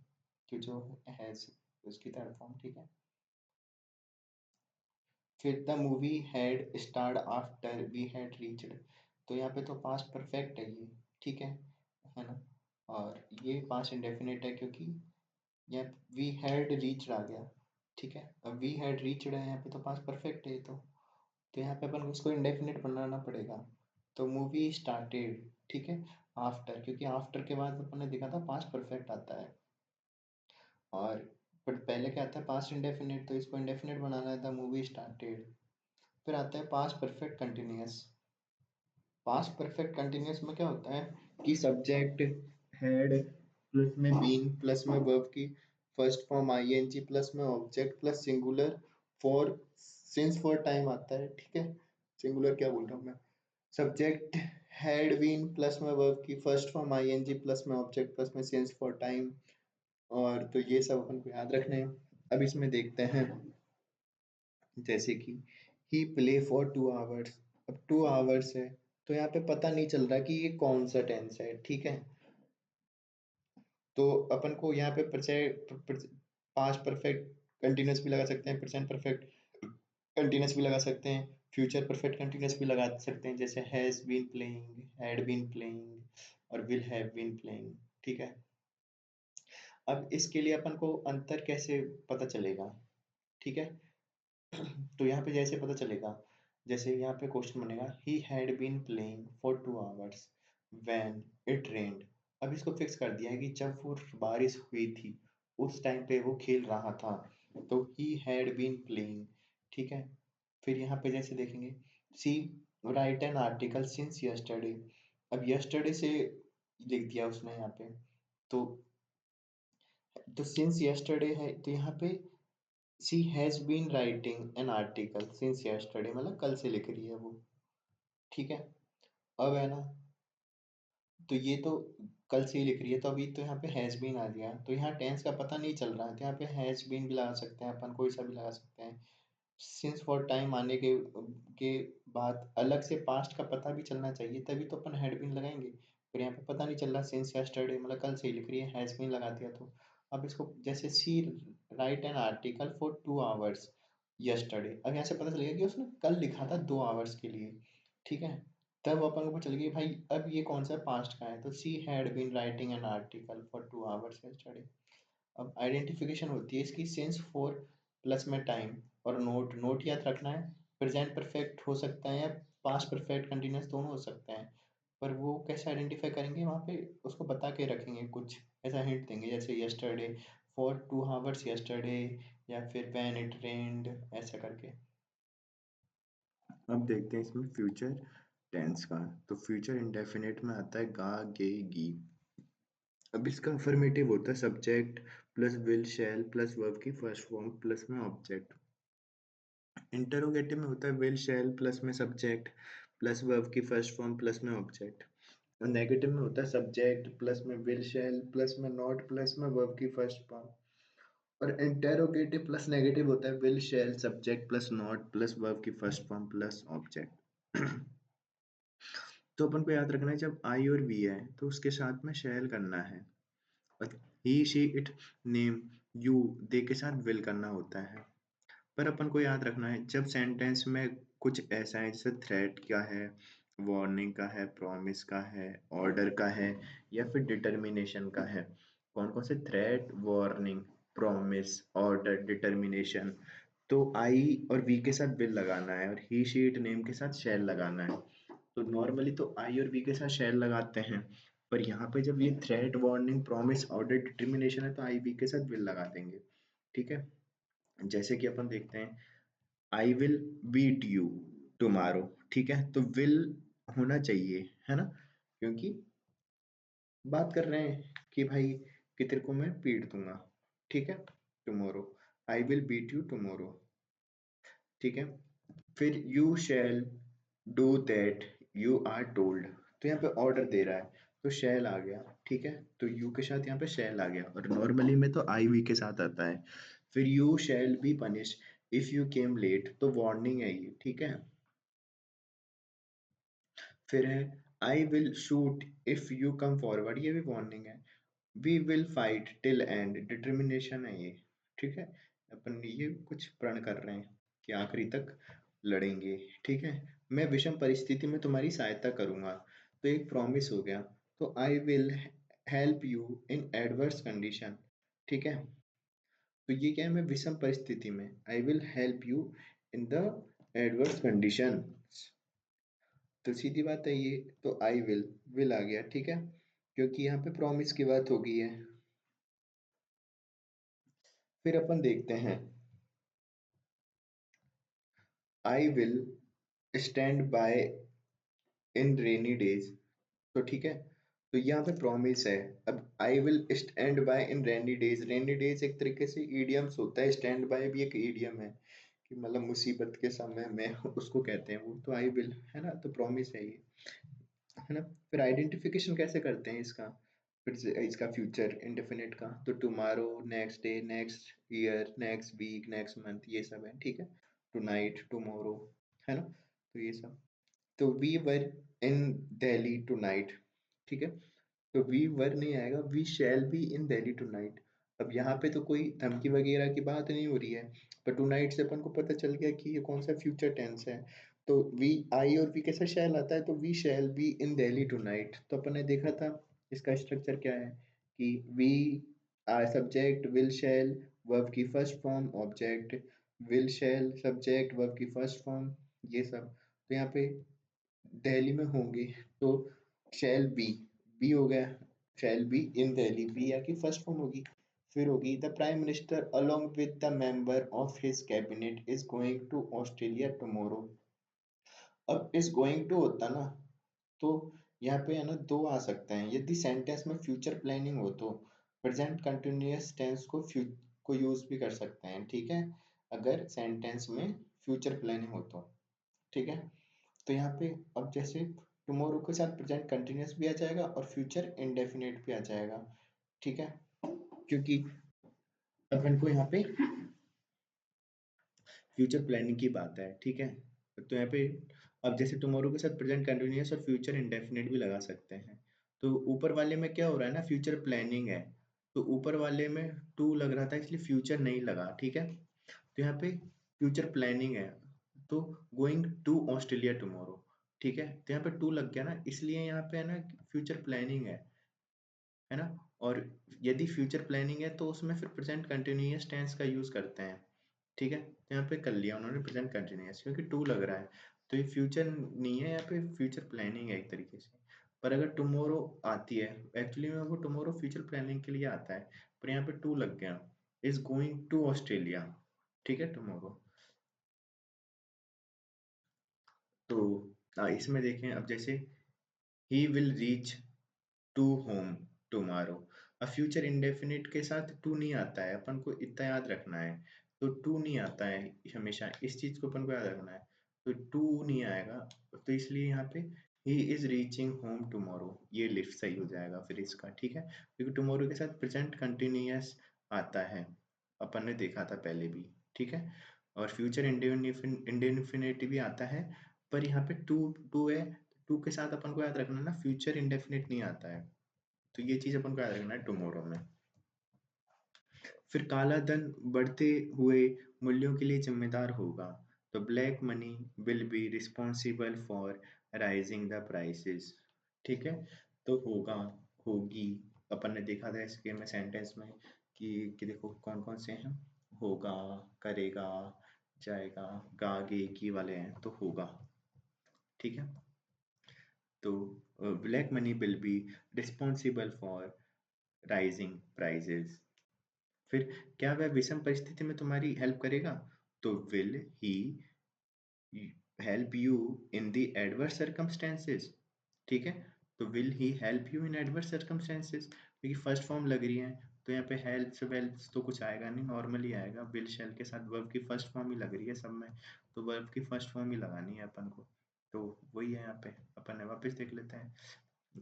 कि जो हैज उसकी थर्ड फॉर्म, ठीक है। फिर the movie had start after we had reached, तो यहाँ पे तो पास्ट परफेक्ट है ये, ठीक है ना। और ये पास्ट इंडेफिनिट है क्योंकि यहाँ वी हैड रीच्ड आ गया, ठीक है। अब वी हैड रीच्ड है यहाँ पे तो पास्ट परफेक्ट है ये तो यहाँ पे अपन को इसको इंडेफिनिट बनाना पड़ेगा। तो मूवी स्टार्टेड, ठीक है, आफ्टर, क्योंकि आफ्टर के बाद अपन ने देखा था पास्ट परफेक्ट आता है, और पर पहले क्या आता है पास्ट इंडेफिनिट, तो इसको इंडेफिनिट बनाना है, द मूवी स्टार्टेड। फिर आता है past perfect continuous. Past perfect continuous में क्या होता है कि सब्जेक्ट हैड प्लस में बीन प्लस में वर्ब की फर्स्ट फॉर्म आईएनजी प्लस में object plus singular for since for time आता है, ठीक है। सिंगुलर क्या बोल रहा हूँ मैं, सब्जेक्ट हैड बीन प्लस में वर्ब की फर्स्ट फॉर्म आईएनजी प्लस में ऑब्जेक्ट प्लस में सिंस फॉर टाइम। और तो ये सब अपन को याद रखने हैं। अब इसमें देखते हैं, जैसे कि ही प्ले फॉर 2 आवर्स। अब 2 आवर्स है तो यहाँ पे पता नहीं चल रहा कि ये कौन सा टेंस है, ठीक है। तो अपन को यहाँ पे पास्ट परफेक्ट कंटिन्यूअस भी लगा सकते हैं, प्रेजेंट परफेक्ट कंटिन्यूअस भी लगा सकते हैं, फ्यूचर परफेक्ट कंटिन्यूअस भी लगा सकते हैं, जैसे has been playing, had been playing और विल हैव बीन प्लेइंग, ठीक है। अब इसके लिए अपन को अंतर कैसे पता चलेगा, ठीक है। तो यहाँ पे जैसे पता चलेगा, जैसे यहाँ पे क्वेश्चन बनेगा he had been playing for 2 hours when it rained. अब इसको फिक्स कर दिया है कि जब वो बारिश हुई थी उस टाइम पे वो खेल रहा था, तो ही हैड बीन प्लेइंग, ठीक है। फिर यहाँ पे जैसे देखेंगे, she write an article since yesterday. अब यस्टरडे से लिख दिया उसने यहाँ पे, तो सिंस यस्टरडे है तो यहाँ पे she has been writing an article since yesterday, मतलब कल से लिख रही है वो, ठीक है। अब है ना, तो ये तो कल से ही लिख रही है, तो अभी तो यहाँ पे हैज बीन आ गया, तो यहाँ टेंस का पता नहीं चल रहा है, तो यहाँ पे हैज बीन भी लगा सकते हैं अपन, कोई सा भी लगा सकते हैं। सिंस फॉर टाइम आने के बाद अलग से पास्ट का पता भी चलना चाहिए, तभी तो अपन हैड बीन लगाएंगे। फिर यहाँ पे पता नहीं चल रहा, सिंस यस्टरडे मतलब कल से ही लिख रही है, हैज बीन लगा दिया। तो अब इसको जैसे she write an article for 2 hours yesterday, अब यहाँ से पता चलेगा कि उसने कल लिखा था 2 आवर्स के लिए, ठीक है। तब अपन को पता चल गया भाई अब ये कौन सा पास्ट का है, तो she had been writing an article for 2 hours yesterday. अब आइडेंटिफिकेशन होती है इसकी सिंस फोर प्लस में टाइम, और नोट, नोट याद रखना है। प्रेजेंट परफेक्ट हो सकता है या पास्ट परफेक्ट कंटिन्यूअस दोनों हो सकते हैं, पर वो कैसे आइडेंटिफाई करेंगे वहाँ पे उसको बता के रखेंगे, कुछ ऐसा हिंट देंगे जैसे यस्टरडे, फॉर 2 आवर्स यस्टरडे, या फिर व्हेन इट रेन्ड, ऐसा करके। अब देखते हैं इसमें फ्यूचर टेंस का। तो फ्यूचर इंडेफिनिट में आता है गा गे गी। अब इसका अफर्मेटिव होता है subject plus will shall plus verb की फर्स्ट फॉर्म प्लस में ऑब्जेक्ट। इंटरोगेटिव में होता है विल शैल प्लस में सब्जेक्ट प्लस वर्ब की फर्स्ट फॉर्म प्लस में ऑब्जेक्ट। और नेगेटिव में होता है सब्जेक्ट प्लस में विल शैल प्लस में नॉट प्लस में वर्ब की फर्स्ट फॉर्म। और इंटेरोगेटिव प्लस नेगेटिव होता है will shall subject plus not plus verb की फर्स्ट फॉर्म प्लस ऑब्जेक्ट। तो अपन को याद रखना है जब आई और वी है तो उसके साथ में शैल करना है, और he she it name you they के साथ विल करना होता है। पर अपन को याद रखना है जब सेंटेंस में कुछ ऐसा है जैसे थ्रेट का है, वार्निंग का है, प्रॉमिस का है, ऑर्डर का है, या फिर डिटर्मिनेशन का है। कौन कौन से threat, warning, promise, order, determination, तो आई और वी के साथ विल लगाना है और ही शी इट नेम के साथ शैल लगाना है। तो नॉर्मली तो आई और वी के साथ शैल लगाते हैं, पर यहाँ पे जब ये threat, warning, promise, order, determination है तो आई वी के साथ विल लगा देंगे, ठीक है। जैसे कि अपन देखते हैं I will beat you tomorrow, ठीक है, तो विल होना चाहिए, है ना, क्योंकि बात कर रहे हैं कि भाई कि तेरे को मैं पीट दूंगा, ठीक है, tomorrow, I will beat you tomorrow, ठीक है। फिर you shall do that you are told, तो यहाँ पे ऑर्डर दे रहा है, तो शैल आ गया, ठीक है, तो यू के साथ यहाँ पे शैल आ गया, और नॉर्मली में तो आई वी के साथ आता है। फिर you shall be punish if you came late, तो वार्निंग है ये, ठीक है। फिर है I will shoot if you come forward, ये भी वार्निंग है। We will fight till end, determination है ये, ठीक है, अपन ये कुछ प्रण कर रहे हैं कि आखिरी तक लड़ेंगे, ठीक है। मैं विषम परिस्थिति में तुम्हारी सहायता करूंगा, तो एक प्रॉमिस हो गया। तो I will help you in adverse condition, ठीक है, तो ये क्या है, मैं विषम परिस्थिति में, I will help you in the adverse condition, तो सीधी बात है ये, तो आई विल आ गया, ठीक है, क्योंकि यहाँ पे प्रॉमिस की बात हो गई है। फिर अपन देखते हैं I will stand by in rainy days, तो ठीक है, तो यहाँ पे प्रॉमिस है। अब I will stand by in rainy days, rainy days एक तरीके से ईडियम्स होता है, स्टैंड बाय भी एक ईडियम है कि मतलब मुसीबत के समय में उसको कहते हैं वो, तो आई विल है ना, तो प्रॉमिस है ये, है ना। फिर आइडेंटिफिकेशन कैसे करते हैं इसका, फिर से इसका फ्यूचर इंडेफिनिट का, तो tomorrow, next day, next year, next week, next month, ये सब है, ठीक है, टुनाइट, टुमारो, है ना, तो ये सब। तो we were in Delhi tonight, ठीक है, तो वी वर नहीं आएगा, we shall be in Delhi tonight. अब यहाँ पे तो कोई धमकी वगैरह की बात नहीं हो रही है, पर टुनाइट से अपन को पता चल गया कि ये कौन सा फ्यूचर टेंस है, तो वी, आई और वी कैसे शैल आता है, तो we shall be in Delhi tonight, तो अपन ने देखा था इसका स्ट्रक्चर क्या है कि we subject, will shall verb की first form, object, will shall subject, verb की फर्स्ट फॉर्म, ये सब। तो यहाँ पे दिल्ली में होंगे, तो शैल बी हो गया, shall be in Delhi, be या की फर्स्ट फॉर्म होगी। फिर होगी the prime minister along with the member of his cabinet is going to Australia tomorrow. अब इज गोइंग टू होता ना, तो यहाँ पे है ना दो आ सकते हैं, यदि सेंटेंस में फ्यूचर प्लानिंग हो तो प्रेजेंट कंटिन्यूअस टेंस को यूज भी कर सकते हैं, ठीक है, अगर सेंटेंस में फ्यूचर प्लानिंग हो तो, ठीक है। तो यहाँ पे अब जैसे टुमारो के साथ प्रेजेंट कंटिन्यूअस भी आ जाएगा और फ्यूचर इंडेफिनिट भी आ जाएगा, ठीक है, क्योंकि अपन को यहाँ पे फ्यूचर प्लानिंग की बात है, ठीक है, तो यहाँ पे अब जैसे टुमारो के साथ प्रेजेंट कंटिन्यूअस और फ्यूचर इंडेफिनिट भी लगा सकते हैं। तो ऊपर वाले में क्या हो रहा है ना, फ्यूचर प्लानिंग है, तो ऊपर वाले में टू लग रहा था इसलिए फ्यूचर नहीं लगा, ठीक है, तो यहाँ पे फ्यूचर प्लानिंग है, तो गोइंग टू ऑस्ट्रेलिया टुमारो, ठीक है, तो यहाँ पे टू लग गया ना, इसलिए यहाँ पे है ना फ्यूचर प्लानिंग है ना, और यदि फ्यूचर प्लानिंग है तो उसमें फिर प्रेजेंट कंटिन्यूअस टेंस का यूज करते हैं, ठीक है, तो यहाँ पे कर लिया उन्होंने प्रेजेंट कंटिन्यूअस, क्योंकि टू लग रहा है, तो ये फ्यूचर नहीं है, यहाँ पे फ्यूचर प्लानिंग है एक तरीके से। पर अगर टुमारो आती है, एक्चुअली में वो टुमारो फ्यूचर प्लानिंग के लिए आता है, पर यहाँ पे टू लग गया, इज गोइंग टू ऑस्ट्रेलिया, ठीक है, टुमारो। तो इसमें देखें अब जैसे he will reach to home tomorrow, अब फ्यूचर इंडेफिनिट के साथ टू नहीं आता है, अपन को इतना याद रखना है, तो टू नहीं आता है हमेशा, इस चीज को अपन को याद रखना है, तो टू नहीं आएगा, तो इसलिए यहाँ पे he is reaching home tomorrow, ये लिफ्ट सही हो जाएगा फिर इसका, ठीक है, क्योंकि टुमारो के साथ प्रेजेंट कंटिन्यूअस आता है, अपन ने देखा था पहले भी, ठीक है, और फ्यूचर इंडेफिनिट भी आता है, पर यहाँ पे टू टू है, टू के साथ अपन को याद रखना ना फ्यूचर इंडेफिनिट नहीं आता है, तो ये चीज अपन को याद रखना है टुमारो में। फिर काला धन बढ़ते हुए मूल्यों के लिए जिम्मेदार होगा, तो black money will be responsible for rising the prices, ठीक है, तो होगा, होगी, अपन ने देखा था इसके में सेंटेंस में कि देखो कौन कौन से हैं, होगा, करेगा, जाएगा, गागे वाले हैं, तो होगा, ठीक है, तो black money will be responsible for rising prices, फिर क्या वह विषम परिस्थिति में तुम्हारी हेल्प करेगा? तो will he help you in the adverse circumstances, ठीक है? तो will he help you in adverse circumstances, क्योंकि फर्स्ट फॉर्म लग रही है, तो यहाँ पे हेल्प्स वेल्प्स तो कुछ आएगा नहीं, नॉर्मली आएगा। विल शैल के साथ वर्ब की फर्स्ट फॉर्म ही लग रही है सब में, तो वर्ब की फर्स्ट फॉर्म ही लगानी है अपन को। तो वही है यहाँ पे, अपन वापस देख लेते हैं।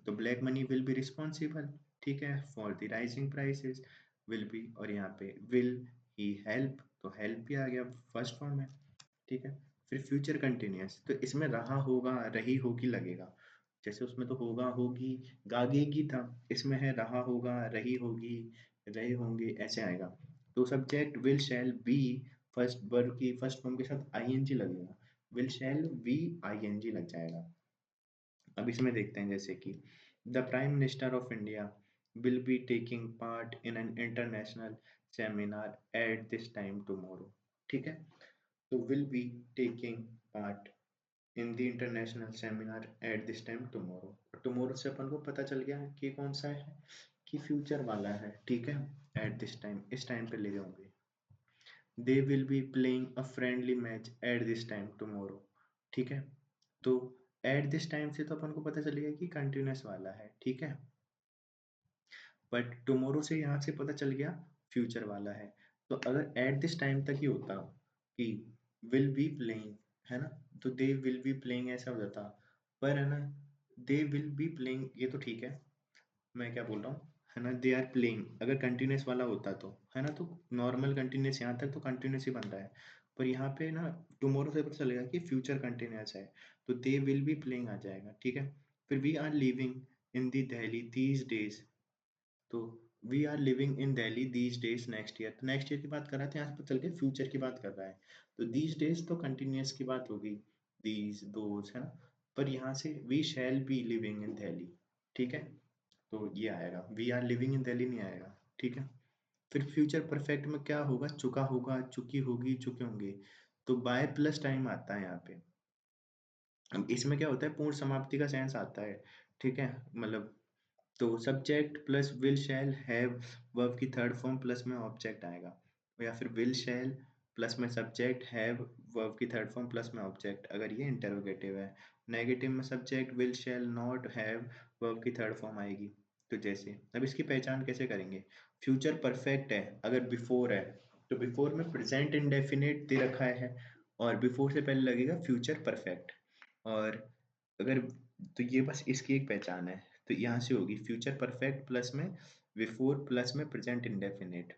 तो black money will be responsible, ठीक है, for the rising prices, will be, और यहाँ पे विल ही हेल्प, तो हेल्प भी आ गया, फर्स्ट फॉर्म है, ठीक है। फिर फ्यूचर कंटिन्यूअस, तो इसमें रहा होगा रही होगी लगेगा, जैसे उसमें तो होगा होगी गागेगी था, इसमें है रहा होगा रही होगी रहे होंगे, ऐसे आएगा। तो subject will shall be, first verb की फर्स्ट फॉर्म के साथ आईएनजी लगेगा, विल शैल बी आईएनजी लग जाएगा। अब इसमें देखते हैं, जैसे कि the prime minister of India will be taking part in an international seminar at this time tomorrow, ठीक है। तो will be taking part in the international seminar at this time tomorrow, tomorrow से अपन को पता चल गया कि कौन सा है, कि फ्यूचर वाला है, ठीक है। एट दिस टाइम, इस टाइम पे ले होंगे। दे will be playing a friendly match at this time tomorrow, ठीक है। तो एट दिस टाइम से तो अपन को पता चलेगा कि कंटिन्यूअस वाला है, ठीक है। बट टुमारो से यहाँ से पता चल गया फ्यूचर वाला है। तो अगर एट दिस टाइम तक ही होता कि विल बी प्लेइंग, है ना, तो दे विल बी प्लेइंग ऐसा हो जाता, पर है ना, दे विल बी प्लेइंग ये तो ठीक है, मैं क्या बोल रहा हूँ, है ना, दे आर प्लेइंग अगर कंटिन्यूअस वाला होता तो, है ना, तो नॉर्मल कंटिन्यूअस यहाँ तक तो कंटिन्यूअस ही बन रहा है, पर यहाँ पे ना टुमारो से पता चलेगा कि फ्यूचर कंटिन्यूअस है, तो दे विल बी प्लेइंग आ जाएगा, ठीक है। फिर we are living in the Delhi these days, तो we are living in Delhi these days next year, तो नेक्स्ट ईयर की बात कर रहा था, यहाँ से पता चल गया फ्यूचर की बात कर रहा है, तो दीज डेज तो कंटिन्यूअस की बात होगी, दीज दोज, है ना, पर यहाँ से we shall be living in Delhi, ठीक है। तो ये आएगा, we are living in Delhi नहीं आएगा, ठीक है। फिर फ्यूचर परफेक्ट में क्या होगा, चुका होगा चुकी होगी चुके होंगे, तो बाय प्लस टाइम आता है यहाँ पे। अब इसमें क्या होता है, पूर्ण समाप्ति का सेंस आता है, ठीक है, मतलब तो subject plus will shall have verb की थर्ड फॉर्म प्लस में ऑब्जेक्ट आएगा, या फिर विल शैल प्लस में सब्जेक्ट हैव वर्ब की थर्ड फॉर्म प्लस में ऑब्जेक्ट, अगर ये इंटरोगेटिव है। नेगेटिव में subject will shall not have verb की थर्ड फॉर्म आएगी। तो जैसे अब इसकी पहचान कैसे करेंगे, फ्यूचर परफेक्ट है अगर बिफोर है, तो बिफोर में प्रेजेंट इंडेफिनिट दे रखा है, और बिफोर से पहले लगेगा फ्यूचर परफेक्ट, और अगर, तो ये बस इसकी एक पहचान है, तो यहाँ से होगी फ्यूचर परफेक्ट प्लस में बिफोर प्लस में प्रेजेंट इंडेफिनिट,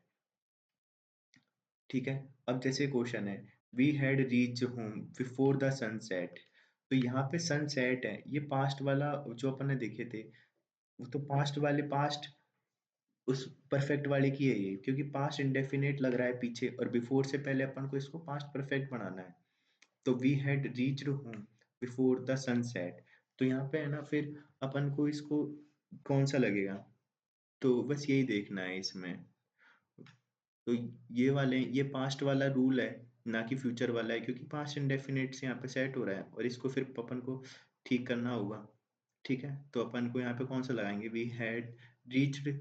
ठीक है। अब जैसे क्वेश्चन है, we had reach home before the sunset, तो यहाँ पे सनसेट है, ये पास्ट वाला जो अपन ने देखे थे, वो तो पास्ट वाले पास्ट उस परफेक्ट वाले की है ये, क्योंकि पास्ट इंडेफिनिट लग रहा है पीछे, और बिफोर से पहले अपन को इसको पास्ट परफेक्ट बनाना है, तो we had reached home before the sunset, तो यहाँ पे है ना, फिर अपन को इसको कौन सा लगेगा, तो बस यही देखना है इसमें। तो ये वाले, ये पास्ट वाला रूल है, ना कि फ्यूचर वाला है, क्योंकि पास्ट इंडेफिनिट से यहाँ पे सेट हो रहा है, और इसको फिर अपन को ठीक करना होगा, ठीक है। तो अपन को यहाँ पे कौन सा लगाएंगे, we had reached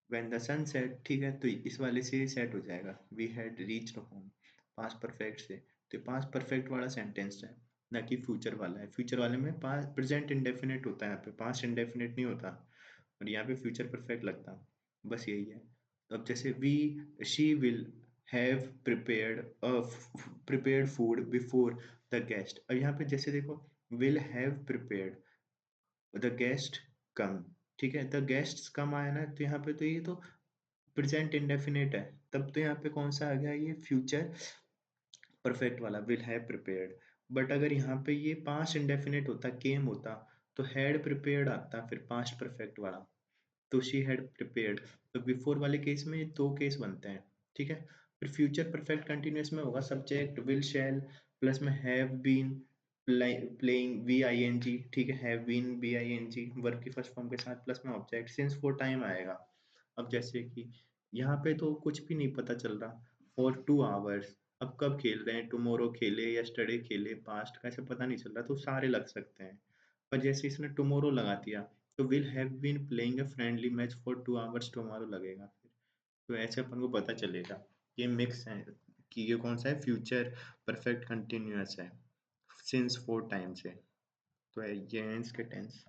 when the sun set, ठीक है, तो इस वाले से सेट हो जाएगा, we had reached home, past perfect से, तो पास्ट परफेक्ट वाला सेंटेंस है, ना कि फ्यूचर वाला है। फ्यूचर वाले में पास्ट प्रेजेंट इंडेफिनिट होता है, यहाँ पे पास्ट इंडेफिनिट नहीं होता, और यहाँ पे फ्यूचर परफेक्ट लगता, बस यही है। अब जैसे we she will have prepared food before the guest, अब यहाँ पे जैसे देखो, will have prepared the guest come, ठीक है, द गेस्ट्स कम आया ना, तो यहाँ पे तो ये तो प्रेजेंट इंडेफिनिट है, तब तो यहाँ पे कौन सा आ गया, ये फ्यूचर परफेक्ट वाला विल हैव प्रिपेयर्ड। बट अगर यहाँ पे ये पास्ट इंडेफिनिट होता, केम होता, तो हैड प्रिपेयर्ड आता फिर पास्ट परफेक्ट वाला, तो शी हैड प्रिपेयर्ड। तो बिफोर वाले केस में दो केस बनते हैं, ठीक है। फिर फ्यूचर परफेक्ट कंटिन्यूअस में होगा सब्जेक्ट विल शैल प्लस में have been playing V I N G, ठीक है, have been B I N G verb की फर्स्ट फॉर्म के साथ प्लस में ऑब्जेक्ट सिंस फॉर टाइम आएगा। अब जैसे कि यहाँ पे तो कुछ भी नहीं पता चल रहा, फॉर 2 आवर्स, अब कब खेल रहे हैं, टुमारो खेले यस्टरडे खेले, पास्ट का ऐसे पता नहीं चल रहा, तो सारे लग सकते हैं, पर जैसे इसने टुमारो लगा दिया, तो will have been playing a friendly match for 2 hours tomorrow लगेगा फिर, तो ऐसे अपन को पता चलेगा ये मिक्स है कि ये कौन सा है फ्यूचर परफेक्ट कंटिन्यूअस है सिंस 4 टाइम्स है तो ये है इसके टेंस।